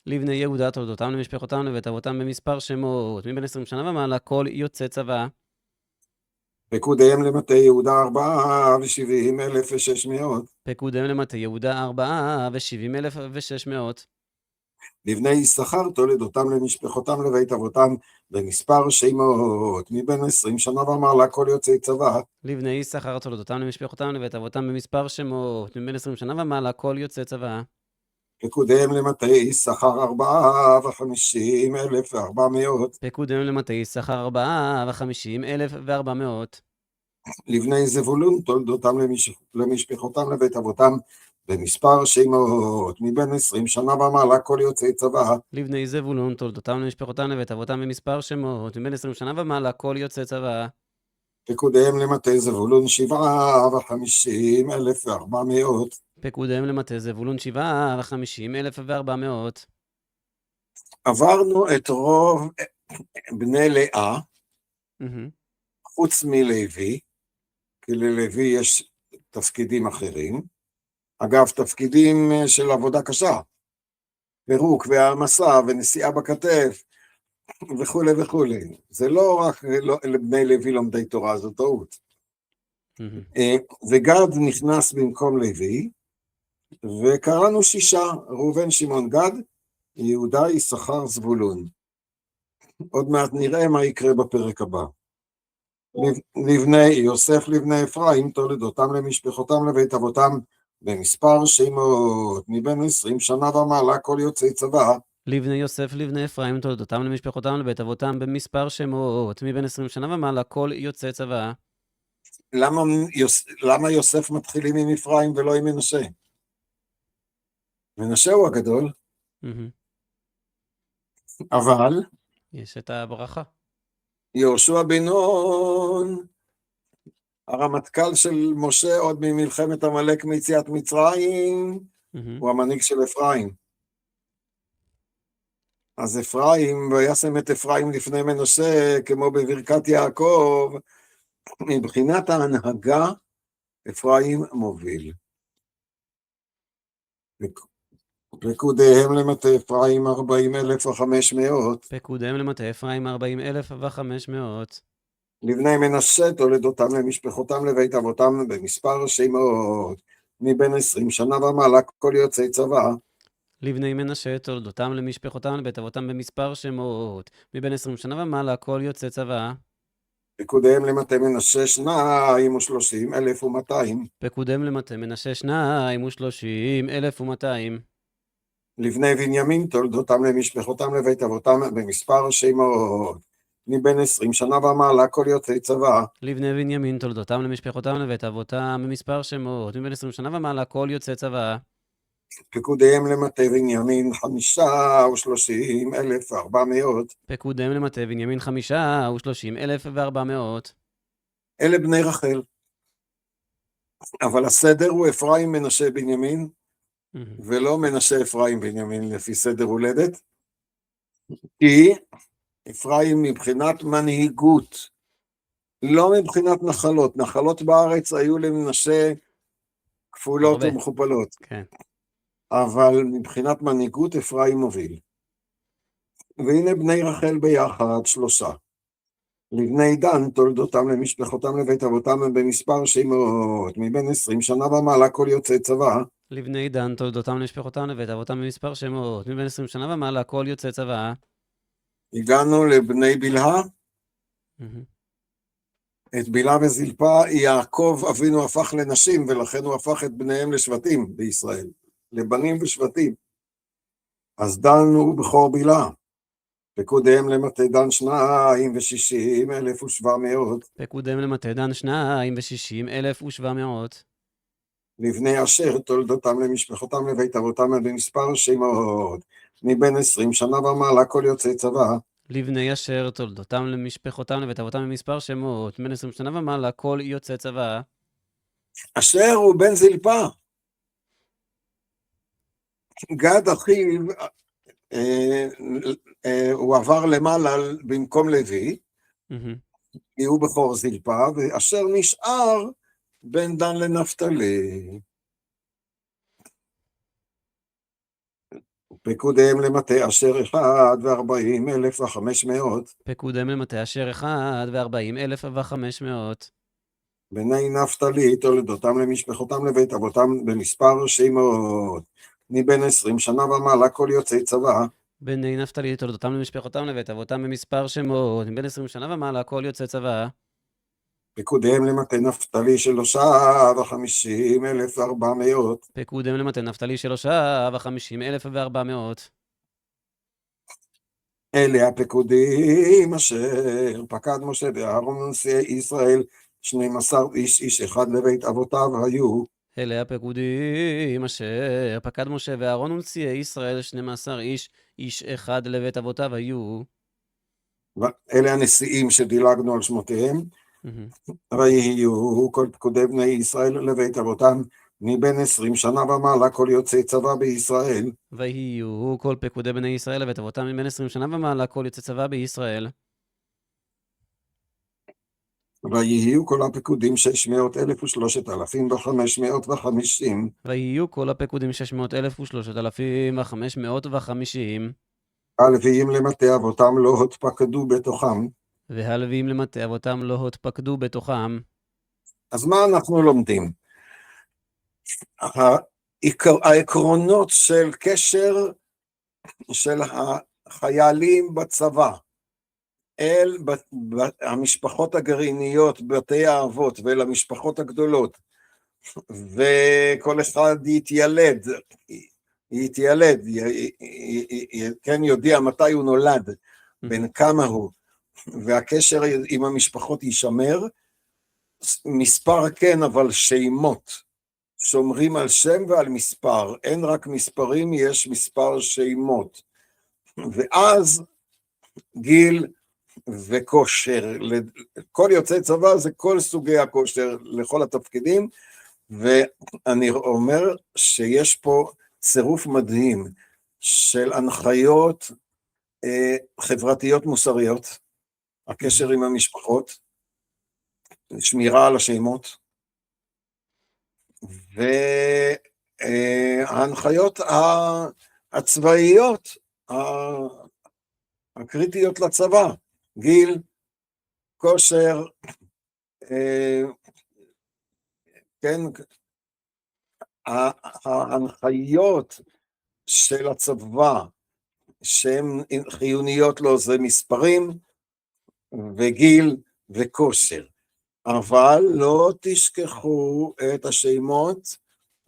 לבני יהודה תולדותם למשפחותם לבית אבותם במספר שמות. מבין 20 שנה ומעלה כל יוצא צבא. פקודיהם למטה יהודה 470,600. פקודיהם למטה יהודה 470,600. לבני יששכר תולדותם למשפחותם לבית אבותם במספר שמות. מבין 20 שנה ומעלה כל יוצאי צבא. לבני יששכר תולדותם למשפחותם לבית אבותם במספר שמות. מבין 20 שנה ומעלה כל יוצא צבא. פקודיהם למטה יששכר 450,400. פקודיהם למטה יששכר 450,400. לבני זבולון תולדותם למשפחותם לבית אבותם במספר שמות. מבין 20 שנה ומעלה כל יוצאי צבא. לבני זבולון תולדותם למשפחותם לבית אבותם במספר שמות. מבין 20 שנה ומעלה כל יוצא צבא. פקודיהם למטה זבולון 750,400. פקודיהם למטה זבולון 750,400. עברנו את רוב בני לאה, מהמם. חוץ מלוי, כי ללוי יש תפקידים אחרים. אגב, תפקידים של עבודה קשה, פירוק והעמסה ונשיאה בכתף וכולי וכולי. זה לא רק לבני לוי לומדי תורה, זו טעות. מהמם. וגד נכנס במקום לוי, וקראנו 6, ראובן, שמעון, גד, יהודה, יששכר, זבולון. עוד מעט נראה מה יקרה בפרק הבא. לבני יוסף, לבני אפרים, תולדותם למשפחותם לבית אבותם במספר שמות. מבין 20 שנה ומעלה כל יוצאי צבא. לבני יוסף, לבני אפרים, תולדותם למשפחותם לבית אבותם במספר שמות. מבין 20 שנה ומעלה כל יוצא צבא. למה יוסף מתחילים עם אפרים ולא עם מנשה? מנשה הוא הגדול, מהמם. אבל יש את הברכה. יהושע בן נון, הרמטכ"ל של משה עוד ממלחמת עמלק מיציאת מצרים, מהמם. הוא המנהיג של אפרים. אז אפרים, וישם את אפרים לפני מנשה, כמו בברכת יעקב, מבחינת ההנהגה, אפרים מוביל. פקודיהם למטה אפרים 40,500. פקודיהם למטה אפרים 40,500. לבני מנשה תולדותם למשפחותם לבית אבותם במספר שמות. מבין 20 שנה ומעלה כל יוצאי צבא. לבני מנשה תולדותם למשפחותם לבית אבותם במספר שמות. מבין 20 שנה ומעלה כל יוצא צבא. פקודיהם למטה מנשה 32,200. פקודיהם למטה מנשה 32,200. לבני בנימין תולדותם למשפחותם לבית אבותם במספר שמות. מבין 20 שנה ומעלה כל יוצאי צבא. לבני בנימין תולדותם למשפחותם לבית אבותם במספר שמות. מבין 20 שנה ומעלה כל יוצא צבא. פקודיהם למטה בנימין 35,400. פקודיהם למטה בנימין 35,400. אלה בני רחל. אבל הסדר הוא אפרים, מנשה, בנימין, ולא מנשה, אפרים, בנימין, לפי סדר הולדת. כי אפרים מבחינת מנהיגות, לא מבחינת נחלות. נחלות בארץ היו למנשה כפולות הרבה. ומכופלות. כן. אבל מבחינת מנהיגות אפרים מוביל. והנה בני רחל ביחד 3. לבני דן תולדותם למשפחותם לבית אבותם הם במספר שמות, מבין 20 שנה ומעלה כל יוצאי צבא. לבני דן תולדותם למשפחותם לבית אבותם במספר שמות, מבין 20 שנה ומעלה כל יוצאי צבא. הגענו לבני בלהה. מהמם. את בלהה וזלפה יעקב אבינו הפך לנשים, ולכן הוא הפך את בניהם לשבטים בישראל, לבנים ושבטים. אז דן הוא בכור בלהה. פקודיהם למטה דן 260,700. פקודיהם למטה דן 260,700. לבני אשר תולדותם למשפחותם לבית אבותם במספר שמות, מבין 20 שנה ומעלה כל יוצאי צבא. לבני אשר תולדותם למשפחותם לבית אבותם במספר שמות, מבין 20 שנה ומעלה כל יוצאי צבא. אשר הוא בן זלפה. גד אחיו, הוא עבר למעלה במקום לוי, מהמם. כי הוא בכור זלפה, ואשר נשאר בין דן לנפתלי. פקודיהם למטה אשר 41,500. פקודיהם למטה אשר 41,500. בני נפתלי תולדותם למשפחותם לבית אבותם במספר שמות, מבין 20 שנה ומעלה כל יוצאי צבא. בני נפתלי תולדותם למשפחותם לבית אבותם במספר שמות, מבין 20 שנה ומעלה כל יוצאי צבא. פקודיהם למטה נפתלי 53,400. פקודיהם למטה נפתלי 53,400. אלה הפקודים אשר פקד משה ואהרון נשיאי ישראל 12 איש, איש אחד לבית אבותיו היו. אלה הפקודים אשר פקד משה ואהרון ונשיאי ישראל 12 איש, איש אחד לבית אבותיו היו. אלה הנשיאים שדילגנו על שמותיהם. מהמם. ויהיו כל פקודי בני ישראל לבית אבותם מבין 20 שנה ומעלה כל יוצאי צבא בישראל. ויהיו כל פקודי בני ישראל לבית אבותם מבין 20 שנה ומעלה כל יוצאי צבא בישראל. ויהיו כל הפקודים 600,000 ו3,550. ויהיו כל הפקודים 600,000 ו3,550. הלוויים למטה אבותם לא התפקדו בתוכם. והלוויים למטה אבותם לא התפקדו בתוכם. אז מה אנחנו לומדים? העקרונות של קשר של החיילים בצבא אל המשפחות הגרעיניות, בתי האבות, ואל המשפחות הגדולות, וכל אחד יתיילד, כן, יודיע מתי הוא נולד, בין כמה הוא, והקשר עם המשפחות יישמר. מספר כן, אבל שמות, שומרים על שם ועל מספר, אין רק מספרים, יש מספר שמות, ואז גיל וכושר, כל יוצאי צבא זה כל סוגי הכושר לכל התפקידים, ואני אומר שיש פה צירוף מדהים של הנחיות חברתיות מוסריות, הקשר עם המשפחות, שמירה על השמות, וההנחיות הצבאיות הקריטיות לצבא, גיל, כושר, כן, ההנחיות של הצבא שהן חיוניות לו זה מספרים וגיל וכושר, אבל לא תשכחו את השמות,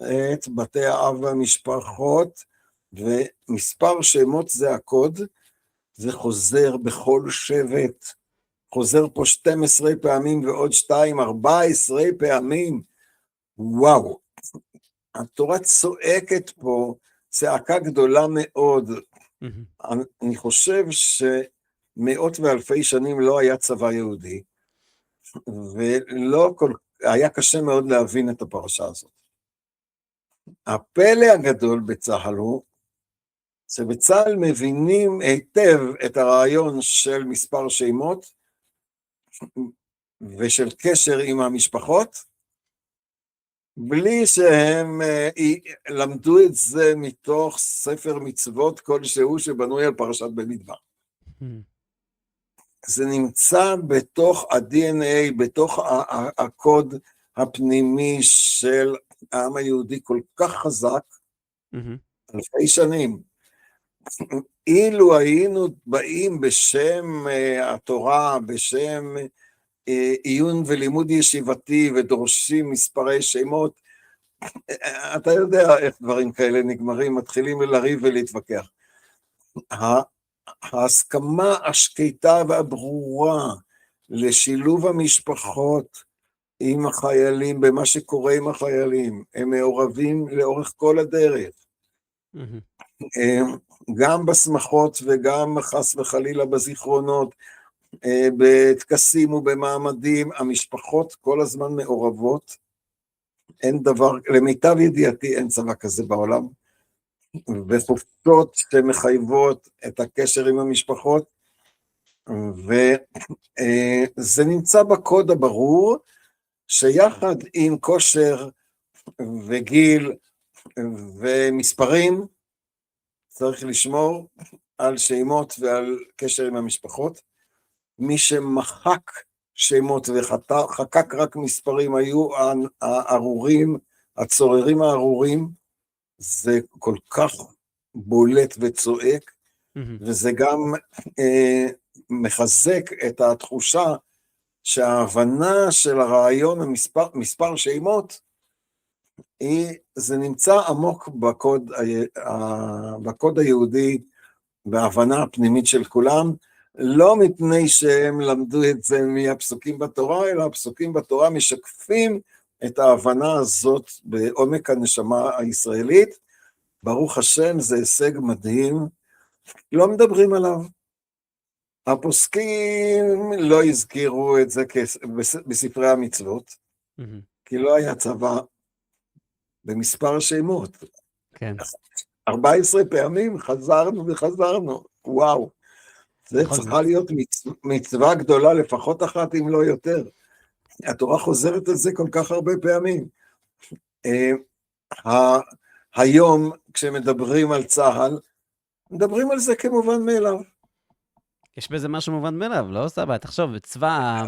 את בתי האב והמשפחות, ומספר שמות זה הקוד, זה חוזר בכל שבט, חוזר פה 12 פעמים ועוד 2, 14 פעמים, וואו, התורה צועקת פה צעקה גדולה מאוד. אני חושב שמאות ואלפי שנים לא היה צבא יהודי, היה קשה מאוד להבין את הפרשה הזאת. הפלא הגדול בצה"ל הוא, שבצה"ל מבינים היטב את הרעיון של מספר שמות, ושל קשר עם המשפחות, בלי שהם למדו את זה מתוך ספר מצוות כלשהו שבנוי על פרשת במדבר. זה נמצא בתוך ה-DNA, בתוך הקוד הפנימי של העם היהודי כל כך חזק, אלפי שנים. אילו היינו באים בשם התורה, בשם עיון ולימוד ישיבתי ודורשים מספרי שמות, אתה יודע איך דברים כאלה נגמרים, מתחילים לריב ולהתווכח. ההסכמה השקטה והברורה לשילוב המשפחות עם החיילים, במה שקורה עם החיילים, הם מעורבים לאורך כל הדרך. גם בשמחות וגם חס וחלילה בזיכרונות, בטקסים ובמעמדים, המשפחות כל הזמן מעורבות. אין דבר, למיטב ידיעתי אין צבא כזה בעולם, וחופשות שמחייבות את הקשר עם המשפחות, וזה נמצא בקוד הברור, שיחד עם כושר וגיל ומספרים, צריך לשמור על שמות ועל קשר עם המשפחות. מי שמחק שמות וחקק רק מספרים היו הארורים, הצוררים הארורים, זה כל כך בולט וצועק, וזה גם מחזק את התחושה שההבנה של הרעיון מספר שמות, זה נמצא עמוק בקוד היהודי, בהבנה הפנימית של כולם, לא מפני שהם למדו את זה מהפסוקים בתורה, אלא הפסוקים בתורה משקפים את ההבנה הזאת בעומק הנשמה הישראלית. ברוך השם, זה הישג מדהים, לא מדברים עליו. הפוסקים לא הזכירו את זה בספרי המצוות, כי לא היה צבא במספר שמות. כן. 14 פעמים חזרנו וחזרנו, וואו. זה צריכה להיות מצווה גדולה, לפחות אחת אם לא יותר. התורה חוזרת על זה כל כך הרבה פעמים. היום, כשמדברים על צה"ל, מדברים על זה כמובן מאליו. יש בזה משהו מובן מאליו, לא סבא, תחשוב, צבא...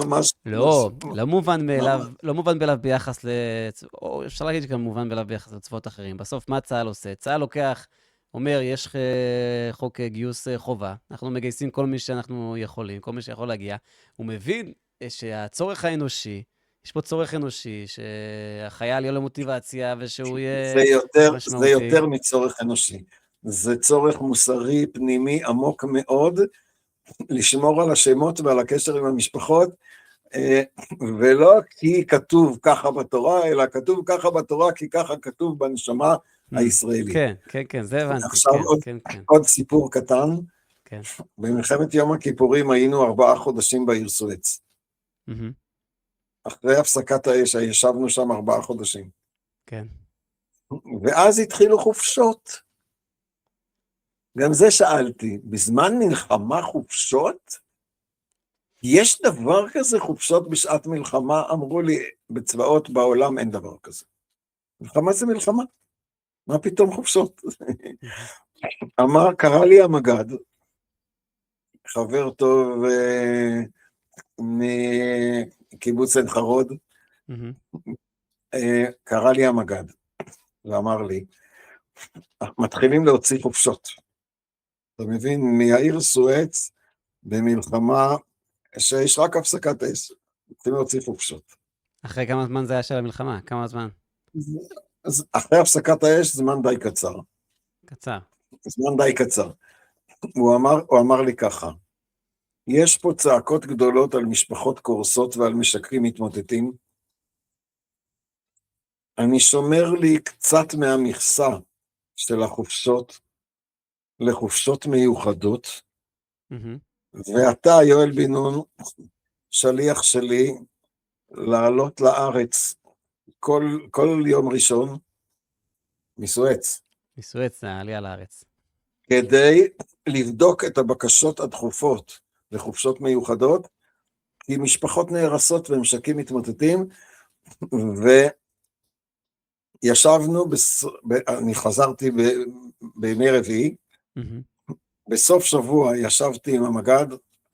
ממש... לא מובן מאליו, לא מובן מאליו ביחס או אפשר להגיד שגם מובן מאליו ביחס לצבאות אחרים. בסוף, מה צה"ל עושה? צה"ל לוקח, אומר, יש חוק גיוס חובה, אנחנו מגייסים כל מי שאנחנו יכולים, כל מי שיכול להגיע, הוא מבין שהצורך האנושי, יש פה צורך אנושי, שהחייל יהיה לו מוטיבציה ושהוא יהיה משמעותי. זה יותר מצורך אנושי. זה צורך מוסרי, פנימי, עמוק מאוד, לשמור על השמות ועל הקשר עם המשפחות, ולא כי כתוב ככה בתורה, אלא כתוב ככה בתורה, כי ככה כתוב בנשמה הישראלית. כן, כן, כן, זה הבנתי. עכשיו עוד סיפור קטן. כן. במלחמת יום הכיפורים היינו 4 חודשים בעיר סואץ. אחרי הפסקת האש, ישבנו שם 4 חודשים. כן. ואז התחילו חופשות. גם זה שאלתי, בזמן מלחמה חופשות? יש דבר כזה חופשות בשעת מלחמה? אמרו לי, בצבאות בעולם אין דבר כזה. מלחמה זה מלחמה. מה פתאום חופשות? קרא לי המגד, חבר טוב מקיבוץ עין חרוד, קרא לי המגד, ואמר לי, מתחילים להוציא חופשות. אתה מבין, מהעיר סואץ, במלחמה, שיש רק הפסקת אש, מתחילים להוציא חופשות. אחרי כמה זמן זה היה של המלחמה? כמה זמן? אז אחרי הפסקת האש, זמן די קצר. קצר. זמן די קצר. הוא אמר לי ככה, יש פה צעקות גדולות על משפחות קורסות ועל משקים מתמוטטים, אני שומר לי קצת מהמכסה של החופשות, לחופשות מיוחדות, ואתה, יואל בן נון, שליח שלי, לעלות לארץ כל יום ראשון, מסואץ. מסואץ, העלייה לארץ. כדי לבדוק את הבקשות הדחופות לחופשות מיוחדות, כי משפחות נהרסות ומשקים מתמוטטים, וישבנו, אני חזרתי בימי רביעי, בסוף שבוע ישבתי עם המגד,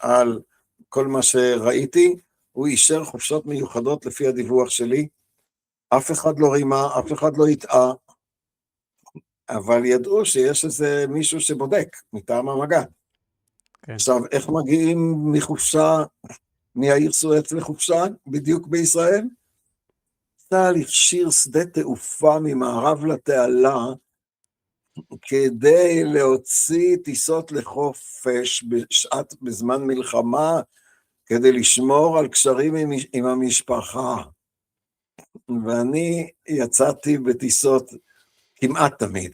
על כל מה שראיתי, הוא אישר חופשות מיוחדות לפי הדיווח שלי, אף אחד לא רימה, אף אחד לא יטעה, אבל ידעו שיש איזה מישהו שבודק מטעם המג"ד. כן. עכשיו, איך מגיעים מחופשה, מהעיר סואץ לחופשה, בדיוק בישראל? צה"ל הכשיר שדה תעופה ממערב לתעלה, כדי להוציא טיסות לחופש בזמן מלחמה, כדי לשמור על קשרים עם המשפחה. ואני יצאתי בטיסות כמעט תמיד,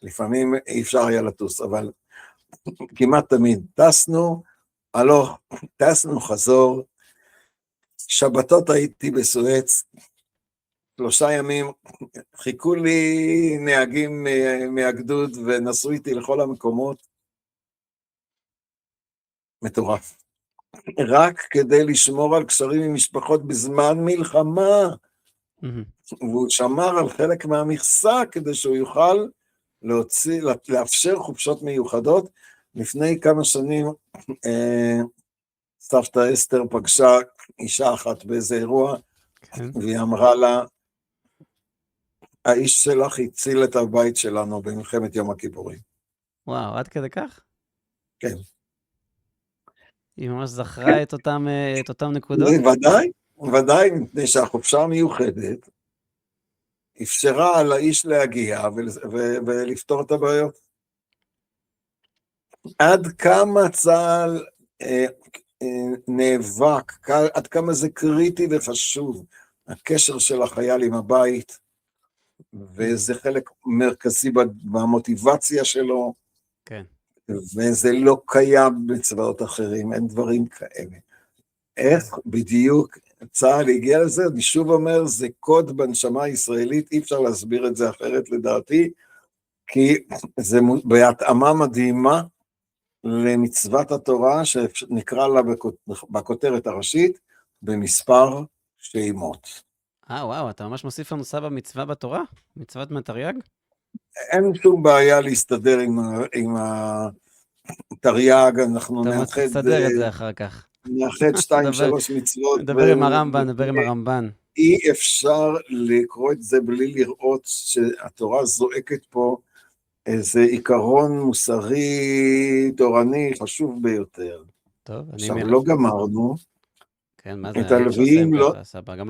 לפעמים אי אפשר היה לטוס, אבל כמעט תמיד טסנו, הלוך, טסנו חזור, שבתות הייתי בסואץ, 3 ימים, חיכו לי נהגים מהגדוד ונסעו איתי לכל המקומות, מטורף. רק כדי לשמור על קשרים עם משפחות בזמן מלחמה, והוא שמר על חלק מהמכסה כדי שהוא יוכל לאפשר חופשות מיוחדות. לפני כמה שנים סבתא אסתר פגשה אישה אחת באיזה אירוע, והיא אמרה לה, האיש שלך הציל את הבית שלנו במלחמת יום הכיפורים. וואו, עד כדי כך? כן. היא ממש זכרה את אותם נקודות? ודאי, ודאי, מפני שהחופשה המיוחדת אפשרה על האיש להגיע ולפתור את הבעיות. עד כמה צה"ל נאבק, עד כמה זה קריטי וחשוב, הקשר של החייל עם הבית, וזה חלק מרכזי במוטיבציה שלו, כן. וזה לא קיים בצבאות אחרים, אין דברים כאלה. איך בדיוק צה"ל הגיע לזה? אני שוב אומר, זה קוד בנשמה הישראלית, אי אפשר להסביר את זה אחרת לדעתי, כי זה בהתאמה מדהימה למצוות התורה, שנקרא לה בכותרת הראשית, במספר שמות. וואו, אתה ממש מוסיף לנו סבא מצווה בתורה? מצוות מתרי"ג? אין שום בעיה להסתדר עם התרי"ג, אנחנו אתה נאחד... תסדר את זה אחר כך. נאחד 2-3 מצוות. נדבר עם הרמב"ן, אי אפשר לקרוא את זה בלי לראות שהתורה זועקת פה איזה עיקרון מוסרי, תורני, חשוב ביותר. טוב, עכשיו, לא גמרנו. כן, מה זה? את הלוויים לא,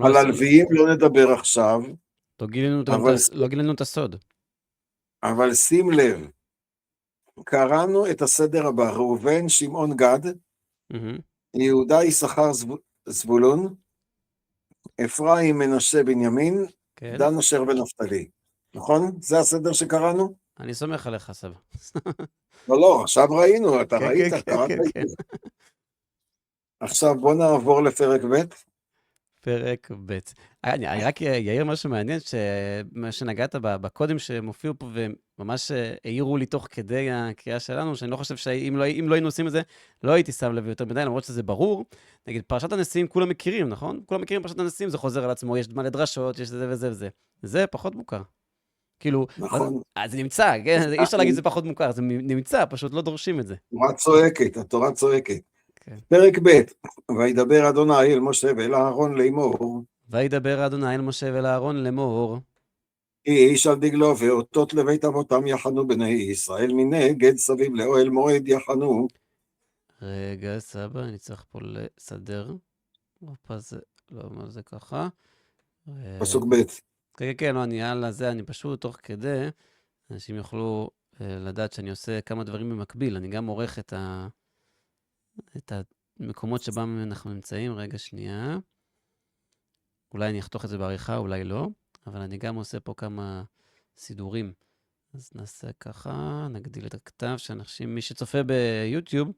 על הלוויים לא נדבר עכשיו. לא גילינו את הסוד. אבל שים לב, קראנו את הסדר הבא, ראובן, שמעון, גד, יהודה, יששכר, זבולון, אפרים, מנשה, בנימין, דן, אשר ונפתלי. נכון? זה הסדר שקראנו? אני סומך עליך, סבא. לא, עכשיו ראינו, אתה ראית, קראת איתי. עכשיו בוא נעבור לפרק ב'. פרק ב'. אני רק אעיר משהו מעניין, מה שנגעת בקודים שמופיעו פה, וממש העירו לי תוך כדי הקריאה שלנו, שאני לא חושב שאם לא היינו עושים את זה, לא הייתי שם לב יותר מדי, למרות שזה ברור. נגיד, פרשת הנשיאים כולם מכירים, נכון? כולם מכירים פרשת הנשיאים, זה חוזר על עצמו, יש מלא דרשות, יש זה וזה וזה. זה פחות מוכר. כאילו, נכון. אז זה נמצא, כן? אי אפשר להגיד שזה פחות מוכר, זה נמצא, פשוט לא דורשים את זה. התורה צועקת. פרק ב', וידבר אדוני אל משה ואל אהרון לאמור. וידבר אדוני אל משה ואל אהרון לאמור. איש על דגלו ואותות לבית אבותם יחנו בני ישראל, מנגד סביב לאוהל מועד יחנו. רגע, סבא, אני צריך פה לסדר. לא, זה ככה. פסוק ב'. כן, לא, אני על זה, אני פשוט תוך כדי, אנשים יוכלו לדעת שאני עושה כמה דברים במקביל, אני גם עורך את המקומות שבהם אנחנו נמצאים, רגע שנייה. אולי אני אחתוך את זה בעריכה, אולי לא, אבל אני גם עושה פה כמה סידורים. אז נעשה ככה, נגדיל את הכתב, שאנשים, מי שצופה ביוטיוב,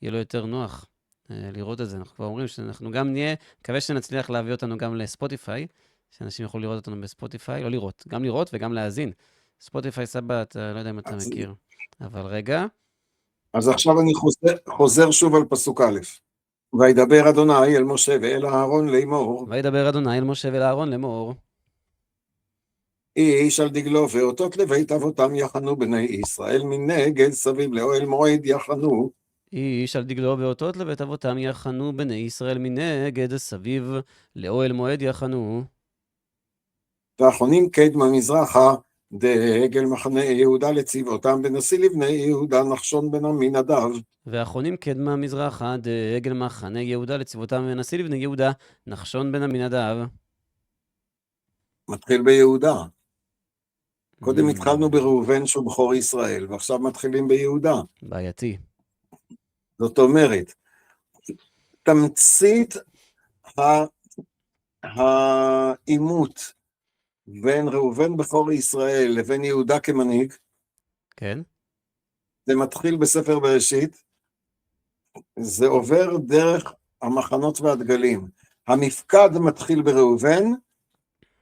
יהיה לו יותר נוח לראות את זה. אנחנו כבר אומרים שאנחנו גם נהיה, מקווה שנצליח להביא אותנו גם לספוטיפיי, שאנשים יוכלו לראות אותנו בספוטיפיי, לא לראות, גם לראות וגם להאזין. ספוטיפיי סבא, אתה לא יודע אם אתה מכיר, אבל רגע. אז עכשיו אני חוזר שוב על פסוק א'. וידבר אדוני אל משה ואל אהרון לאמור. וידבר אדוני אל משה ואל אהרון לאמור. איש על דגלו ואותות לבית אבותם יחנו בני ישראל, מנגד סביב לאוהל מועד יחנו. איש על דגלו ואותות לבית אבותם יחנו בני ישראל מנגד סביב לאוהל מועד יחנו. ואחרונים קדמה מזרחה, דגל מחנה יהודה לצבאותם בנשיא לבני יהודה נחשון בן עמינדב. ואחרונים קדמה מזרחה דגל מחנה יהודה לצבאותם ונשיא לבני יהודה נחשון בן עמינדב. מתחיל ביהודה. קודם התחלנו בראובן שהוא בכור ישראל, ועכשיו מתחילים ביהודה. בעייתי. זאת אומרת, תמצית העימות בין ראובן בכור ישראל לבין יהודה כמנהיג, כן. זה מתחיל בספר בראשית, זה עובר דרך המחנות והדגלים. המפקד מתחיל בראובן,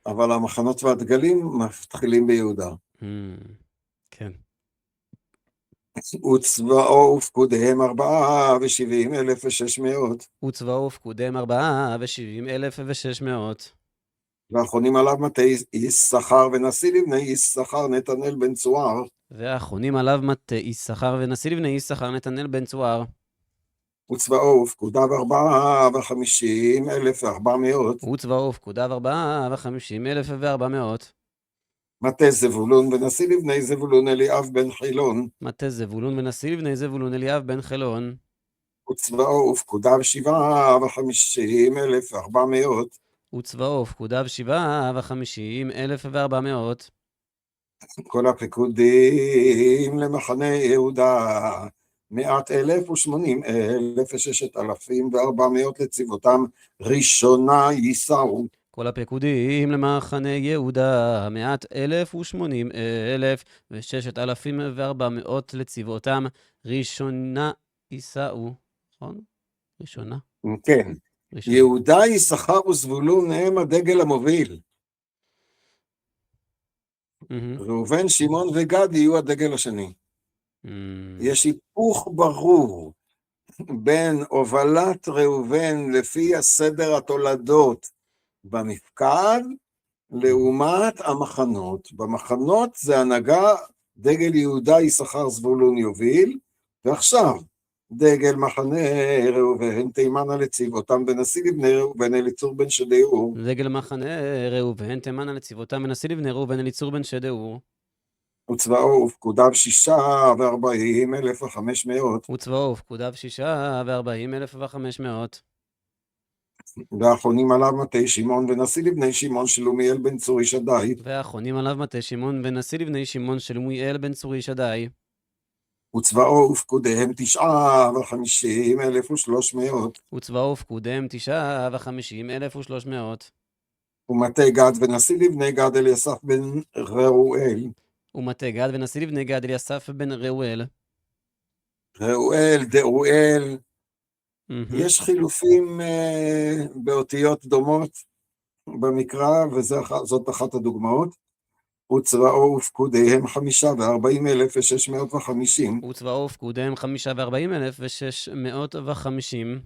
אבל המחנות והדגלים מתחילים ביהודה. כן. וצבאו ופקודיהם 470,600. וצבאו ופקודיהם 470,600. ואחרונים עליו מטה יששכר ונשיא לבני יששכר נתנאל בן צוער. ואחרונים עליו מטה יששכר ונשיא לבני יששכר נתנאל בן צוער. וצבאו ופקודיו 450,400. וצבאו ופקודיו 450,400. מטה זבולון ונשיא לבני זבולון אליאב בן חילון. מטה זבולון ונשיא לבני זבולון אליאב בן חילון. וצבאו ופקודיו 750,400. וצבאו ופקודיו 750,400. כל הפקודים למחנה יהודה 180,600 לצבאותם ראשונה ייסעו. כל הפקודים למחנה יהודה 180,600 לצבאותם ראשונה ייסעו. נכון? ראשונה? כן. יהודה, יששכר וזבולון הם הדגל המוביל. ראובן, שמעון וגד יהיו הדגל השני. יש היפוך ברור בין הובלת ראובן לפי הסדר התולדות במפקד לעומת המחנות. במחנות זה הנהגה, דגל יהודה, יששכר, זבולון יוביל, ועכשיו דגל מחנה ראובן תימנה לצבאותם בנשיא לבני ראובן אליצור בן שדאור. דגל מחנה ראובן תימנה לצבאותם בנשיא לבני ראובן אליצור בן שדאור. וצבאו ופקודיו 640,500. וצבאו ופקודיו 640,500. ואחרונים עליו מטה שמעון ונשיא לבני שמעון שלומיאל בן צורי שדי. ואחרונים עליו מטה שמעון ונשיא לבני שמעון שלומיאל בן צורי שדי. וצבאו ופקודיהם 59,300. וצבאו ופקודיהם 59,300. ומטה גד ונשיא לבני גד אליסף בן ראואל. ומטה גד ונשיא לבני גד אליסף בן ראואל. ראואל, דאואל. יש חילופים באותיות דומות במקרא, וזאת אחת הדוגמאות. וצבאו ופקודיהם 45,650. וצבאו ופקודיהם 45,650.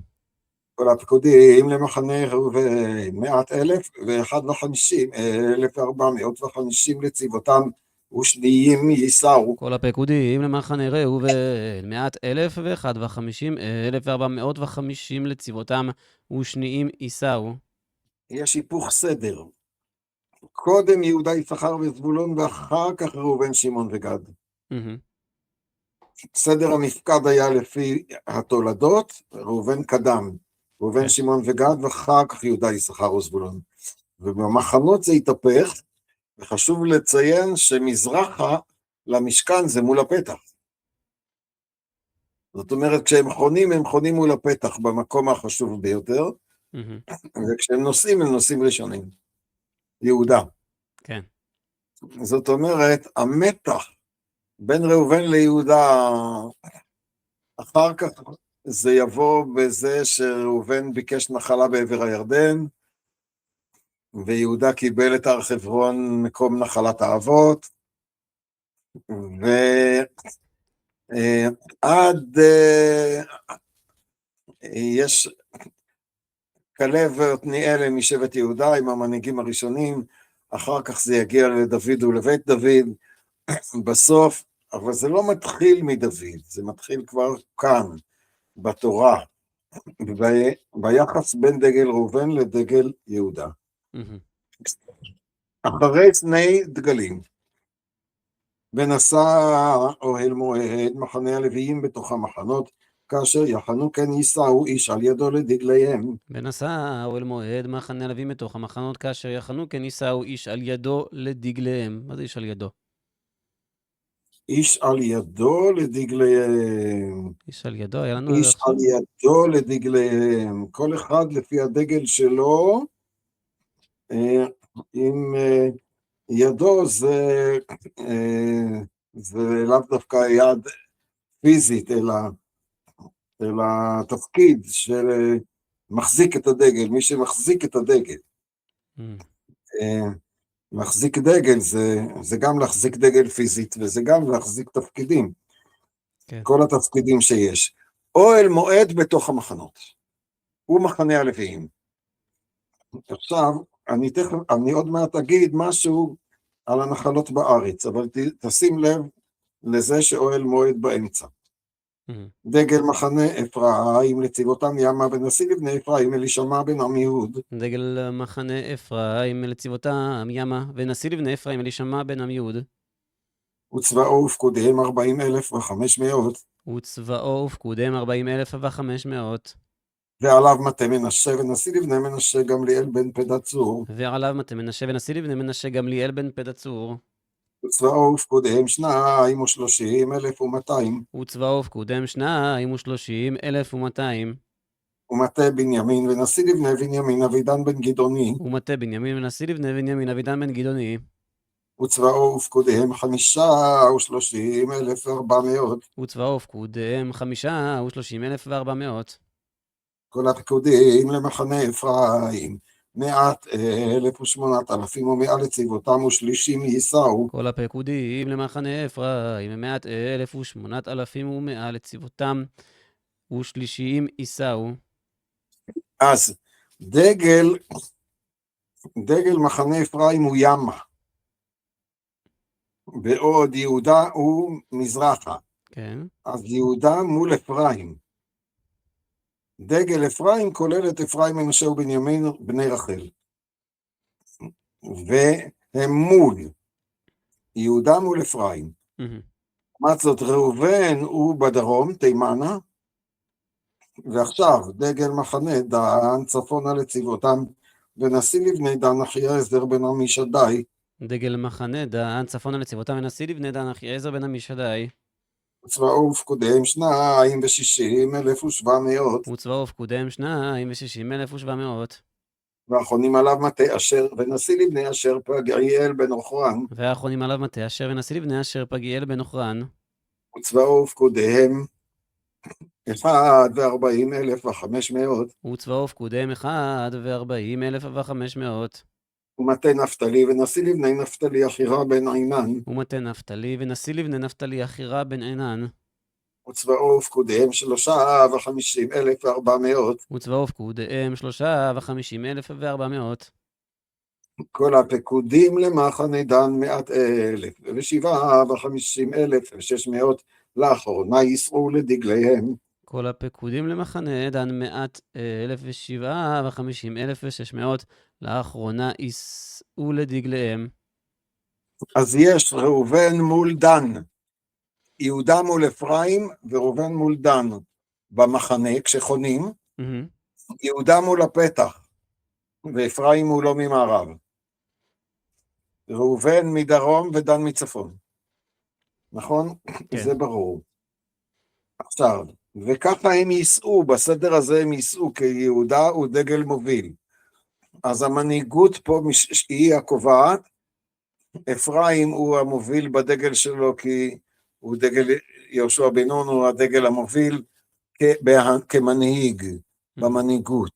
כל הפקודים למחנה ראובן 100,051,450 לצבאותם ושניים ייסעו. כל הפקודים למחנה ראובן 100,051,450 לצבאותם ושניים ייסעו. יש היפוך סדר. קודם יהודה, יששכר וזבולון, ואחר כך ראובן, שמעון וגד. סדר המפקד היה לפי התולדות, ראובן קדם, ראובן, שמעון וגד, ואחר כך יהודה, יששכר וזבולון. ובמחנות זה התהפך, וחשוב לציין שמזרחה למשכן זה מול הפתח. זאת אומרת, כשהם חונים, הם חונים מול הפתח במקום החשוב ביותר, וכשהם נוסעים, הם נוסעים ראשונים. יהודה. כן. זאת אומרת, המתח בין ראובן ליהודה, אחר כך זה יבוא בזה שראובן ביקש נחלה בעבר הירדן, ויהודה קיבל את הר חברון מקום נחלת האבות, ועד יש כלב ועתניאל הם משבט יהודה עם המנהיגים הראשונים, אחר כך זה יגיע לדוד ולבית דוד, בסוף, אבל זה לא מתחיל מדוד, זה מתחיל כבר כאן, בתורה, ביחס בין דגל ראובן לדגל יהודה. אחרי שני דגלים, ונשא אוהל מועד מחנה הלוויים בתוך המחנות, כאשר יחנו כן יישאו איש על ידו לדגליהם. ונשא אוהל מועד מחנה הלוויים בתוך המחנות, כאשר יחנו כן יישאו איש על ידו לדגליהם. מה זה איש על ידו? איש על ידו לדגליהם. איש על ידו, היה לנו עד איש עכשיו? על ידו לדגליהם. כל אחד לפי הדגל שלו, עם ידו זה לאו דווקא יד פיזית, אלא תפקיד של מחזיק את הדגל, מי שמחזיק את הדגל. מחזיק דגל זה גם להחזיק דגל פיזית, וזה גם להחזיק תפקידים. כן. כל התפקידים שיש. אוהל מועד בתוך המחנות. הוא מחנה הלוויים. עכשיו, אני עוד מעט אגיד משהו על הנחלות בארץ, אבל תשים לב לזה שאוהל מועד באמצע. דגל מחנה אפרים לצבאותם ימה ונשיא לבני אפרים אלישמע בן עמיהוד. דגל מחנה אפרים לצבאותם ימה ונשיא לבני אפרים אלישמע בן עמיהוד. וצבאו ופקודיהם 40,500. וצבאו ופקודיהם 40,500. ועליו מטה מנשה ונשיא לבני מנשה גמליאל בן פדצור. ועליו מטה מנשה ונשיא לבני מנשה גמליאל בן פדצור. וצבאו ופקודיהם 32,200. וצבאו ופקודיהם 32,200. ומטה בנימין ונשיא לבני בנימין אבידן בן גדעוני. ומטה בנימין ונשיא לבני בנימין אבידן בן גדעוני. וצבאו ופקודיהם 35,400. וצבאו ופקודיהם 35,400. כל הפקודים למחנה אפרים 100,000 ומעל לצבאותם ושלישים יישאו. כל הפקודים למחנה אפרים 100,000 ומעל לצבאותם ושלישים יישאו. אז דגל מחנה אפרים הוא ימה, בעוד יהודה הוא מזרחה. כן. אז יהודה מול אפרים. דגל אפרים כולל את אפרים מנשה ובנימין בני רחל. והם מול. יהודה מול אפרים. מה זאת, ראובן הוא בדרום, תימנה, ועכשיו דגל מחנה דן צפונה לצבאותם, ונשיא לבני דן אחיעזר בן עמישדי. דגל מחנה דן צפונה לצבאותם ונשיא לבני דן אחיעזר בן עמישדי. וצבאו ופקודיהם 62,700. וצבאו ופקודיהם 62,700. ואחרונים עליו מטה אשר ונשיא לבני אשר פגיאל בן אוחרן. ואחרונים עליו מטה אשר ונשיא לבני אשר פגיאל בן אוחרן. וצבאו ופקודיהם 41,500. וצבאו ופקודיהם 41,500. ומטה נפתלי ונשיא לבני נפתלי אחירה בן עינן. ומטה נפתלי ונשיא לבני נפתלי אחירה בן עינן. וצבאו ופקודיהם 53,400. וצבאו ופקודיהם 53,400. כל הפקודים למחנה דן 100,000 ו57,600 לאחרונה יישאו לדגליהם. כל הפקודים למחנה דן 107,50,600 לאחרונה יישאו לדגליהם. אז יש ראובן מול דן, יהודה מול אפרים וראובן מול דן במחנה כשחונים, יהודה מול הפתח ואפרים מולו ממערב, ראובן מדרום ודן מצפון, נכון? כן. זה ברור. עכשיו, וככה הם יישאו, בסדר הזה הם יישאו, כי יהודה הוא דגל מוביל. אז המנהיגות פה היא הקובעת, אפרים הוא המוביל בדגל שלו, כי הוא דגל, יהושע בן נון הוא הדגל המוביל כמנהיג, במנהיגות.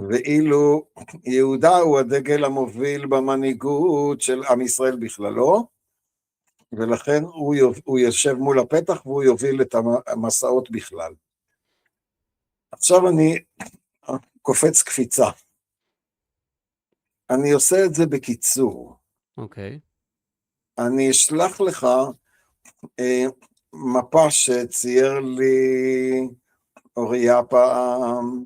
ואילו יהודה הוא הדגל המוביל במנהיגות של עם ישראל בכללו, ולכן הוא יושב מול הפתח והוא יוביל את המסעות בכלל. עכשיו אני קופץ קפיצה. אני עושה את זה בקיצור. אוקיי. אני אשלח לך מפה שצייר לי אוריה פעם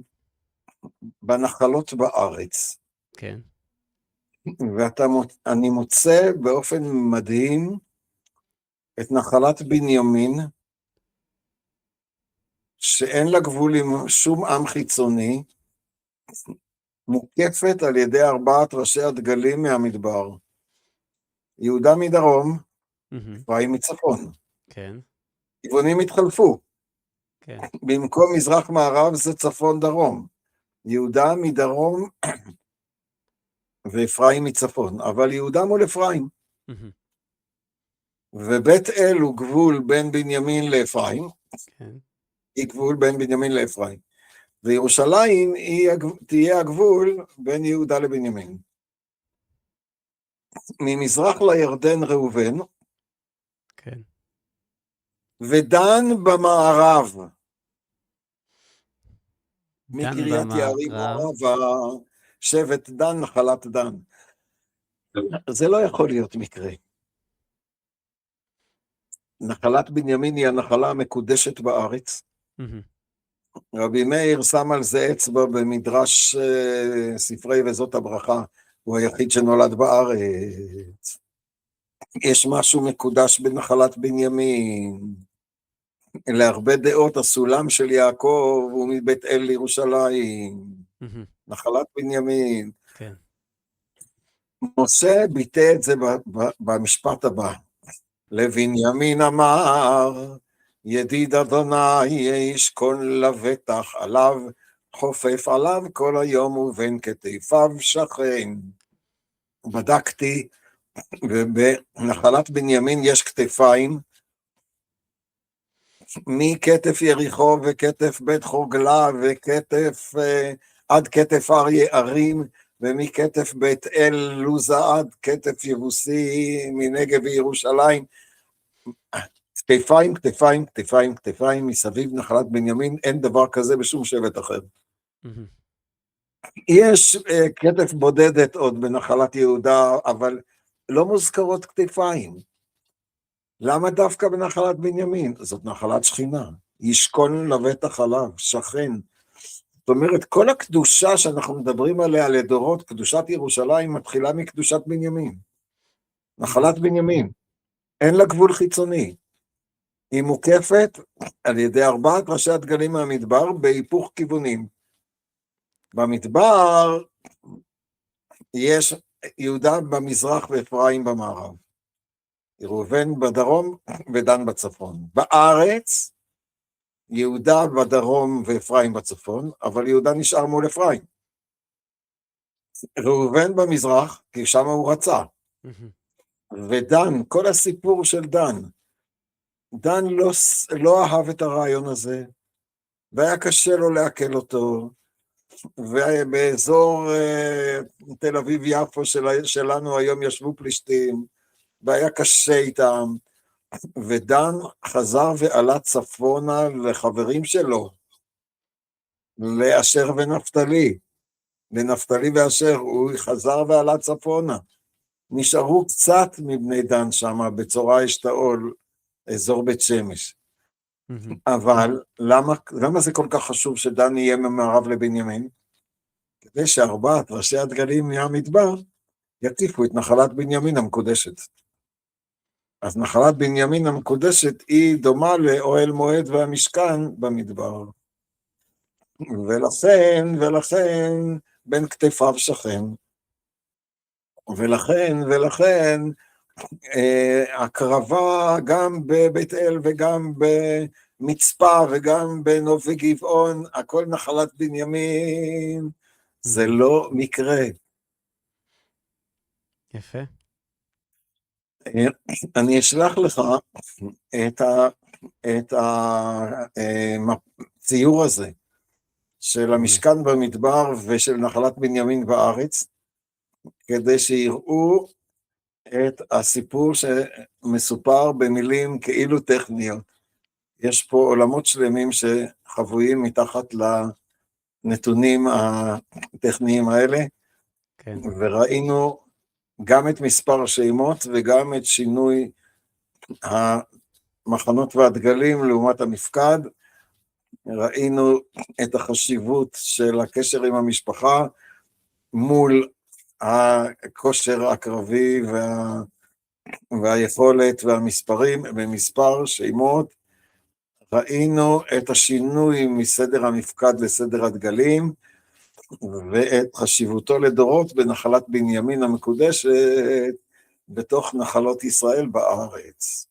בנחלות בארץ, כן. ואני מוצא באופן מדהים את נחלת בנימין, שאין לה גבול עם שום עם חיצוני, מוקפת על ידי 4 ראשי הדגלים מהמדבר. יהודה מדרום, אפרים מצפון. כן, כיוונים התחלפו. כן. במקום מזרח מערב זה צפון דרום. יהודה מדרום ואפרים מצפון, אבל יהודה מול אפרים. ובית אל הוא גבול בין בנימין לאפרים, כן. היא גבול בין בנימין לאפרים. וירושלים תהיה הגבול בין יהודה לבנימין. ממזרח לירדן ראובן, כן. ודן במערב. דן מקריית יערים במערב. מערבה, שבט דן, נחלת דן. זה לא יכול להיות מקרה. נחלת בנימין היא הנחלה המקודשת בארץ. רבי מאיר שם על זה אצבע במדרש ספרי וזאת הברכה, הוא היחיד שנולד בארץ. יש משהו מקודש בנחלת בנימין. להרבה דעות הסולם של יעקב הוא מבית אל לירושלים. נחלת בנימין. כן. משה ביטא את זה במשפט הבא. לבנימין אמר, ידיד אדוני ישכון לבטח עליו, חופף עליו כל היום ובין כתפיו שכן. בדקתי, ובנחלת בנימין יש כתפיים, מכתף יריחו וכתף בית חוגלה וכתף עד כתף אריה ערים, ומכתף בית אל לוזה עד כתף יבוסי מנגב וירושלים. כתפיים, כתפיים, כתפיים, כתפיים, מסביב נחלת בנימין, אין דבר כזה בשום שבט אחר. יש כתף בודדת עוד בנחלת יהודה, אבל לא מוזכרות כתפיים. למה דווקא בנחלת בנימין? זאת נחלת שכינה, ישכון לבטח עליו, שכן. זאת אומרת, כל הקדושה שאנחנו מדברים עליה לדורות, קדושת ירושלים מתחילה מקדושת בנימין. נחלת בנימין, אין לה גבול חיצוני. היא מוקפת על ידי 4 ראשי הדגלים מהמדבר בהיפוך כיוונים. במדבר יש יהודה במזרח ואפרים במערב. ראובן בדרום ודן בצפון. בארץ, יהודה בדרום ואפרים בצפון, אבל יהודה נשאר מול אפרים. ראובן במזרח, כי שם הוא רצה. ודן, כל הסיפור של דן, דן לא אהב את הרעיון הזה, והיה קשה לו לעכל אותו, ובאזור תל אביב יפו שלנו היום ישבו פלישתים, והיה קשה איתם, ודן חזר ועלה צפונה לחברים שלו, לאשר ונפתלי, לנפתלי ואשר, הוא חזר ועלה צפונה, נשארו קצת מבני דן שם, בצורה אשתאול, אזור בית שמש. אבל למה זה כל כך חשוב שדן יהיה ממערב לבנימין? כדי ש4 ראשי הדגלים מהמדבר יקיפו את נחלת בנימין המקודשת. אז נחלת בנימין המקודשת היא דומה לאוהל מועד והמשכן במדבר. ולכן בין כתפיו שכן. ולכן הקרבה גם בבית אל וגם במצפה וגם בנוף וגבעון, הכל נחלת בנימין, זה לא מקרה. יפה. אני אשלח לך את הציור הזה של המשכן במדבר ושל נחלת בנימין בארץ, כדי שיראו את הסיפור שמסופר במילים כאילו טכניות. יש פה עולמות שלמים שחבויים מתחת לנתונים הטכניים האלה, כן. וראינו גם את מספר השמות וגם את שינוי המחנות והדגלים לעומת המפקד, ראינו את החשיבות של הקשר עם המשפחה מול הכושר הקרבי והיכולת והמספרים במספר שמות. ראינו את השינוי מסדר המפקד לסדר הדגלים, ואת חשיבותו לדורות בנחלת בנימין המקודשת, בתוך נחלות ישראל בארץ.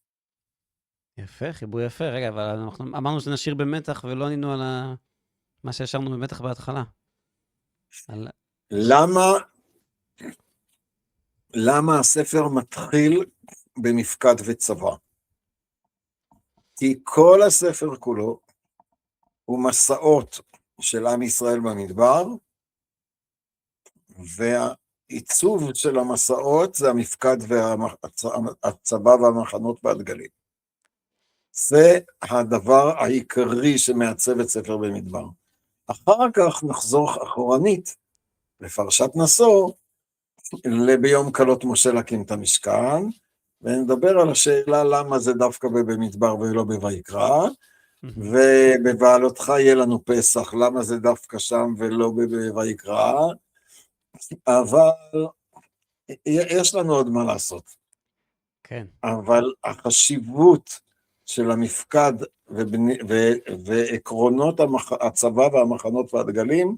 יפה, חיבור יפה. רגע, אבל אנחנו אמרנו שנשאיר במתח ולא ענינו על מה שהשארנו במתח בהתחלה. על... למה הספר מתחיל במפקד וצבא? כי כל הספר כולו הוא מסעות של עם ישראל במדבר, והעיצוב של המסעות זה המפקד והצבא והמחנות והדגלים. זה הדבר העיקרי שמעצב את ספר במדבר. אחר כך נחזור אחורנית לפרשת נשוא, ביום כלות משה להקים את המשכן, ונדבר על השאלה למה זה דווקא במדבר ולא בויקרא, ובבעלותך יהיה לנו פסח, למה זה דווקא שם ולא בויקרא, אבל יש לנו עוד מה לעשות. כן. אבל החשיבות של המפקד ועקרונות הצבא והמחנות והדגלים,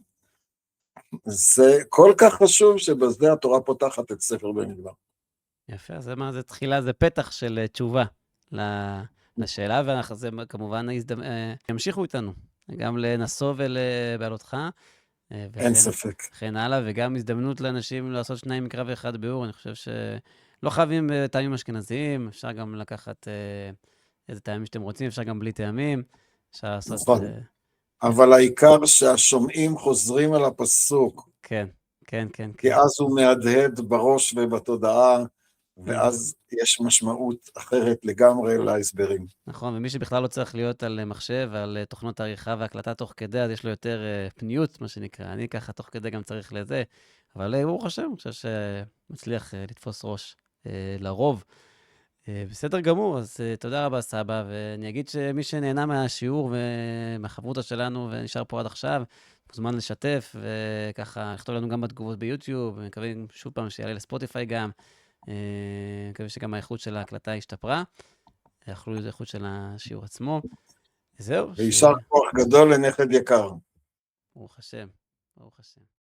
זה כל כך חשוב שבזה התורה פותחת את ספר במדבר. יפה, זה מה זה תחילה, זה פתח של תשובה לשאלה, וזה כמובן ימשיכו איתנו, גם לנסוא ולבעלותך. אין ספק. וכן הלאה, וגם הזדמנות לאנשים לעשות 2 מקרא ו1 ביאור. אני חושב שלא חייבים טעמים אשכנזיים, אפשר גם לקחת איזה טעמים שאתם רוצים, אפשר גם בלי טעמים, אפשר לעשות... נכון. אבל העיקר שהשומעים חוזרים על הפסוק. כן, כן, כן. כי אז הוא מהדהד בראש ובתודעה, ואז יש משמעות אחרת לגמרי להסברים. נכון, ומי שבכלל לא צריך להיות על מחשב ועל תוכנות העריכה והקלטה תוך כדי, אז יש לו יותר פניות, מה שנקרא. אני ככה תוך כדי גם צריך לזה, אבל ברוך השם, אני חושב שמצליח לתפוס ראש לרוב. בסדר גמור, אז תודה רבה סבא, ואני אגיד שמי שנהנה מהשיעור ומהחברותא שלנו ונשאר פה עד עכשיו, מוזמן לשתף, וככה לכתוב לנו גם בתגובות ביוטיוב, ומקווה שוב פעם שיעלה לספוטיפיי גם, מקווה שגם האיכות של ההקלטה השתפרה, האיכות של השיעור עצמו. זהו. וישר כוח גדול לנכד יקר. ברוך השם, ברוך השם.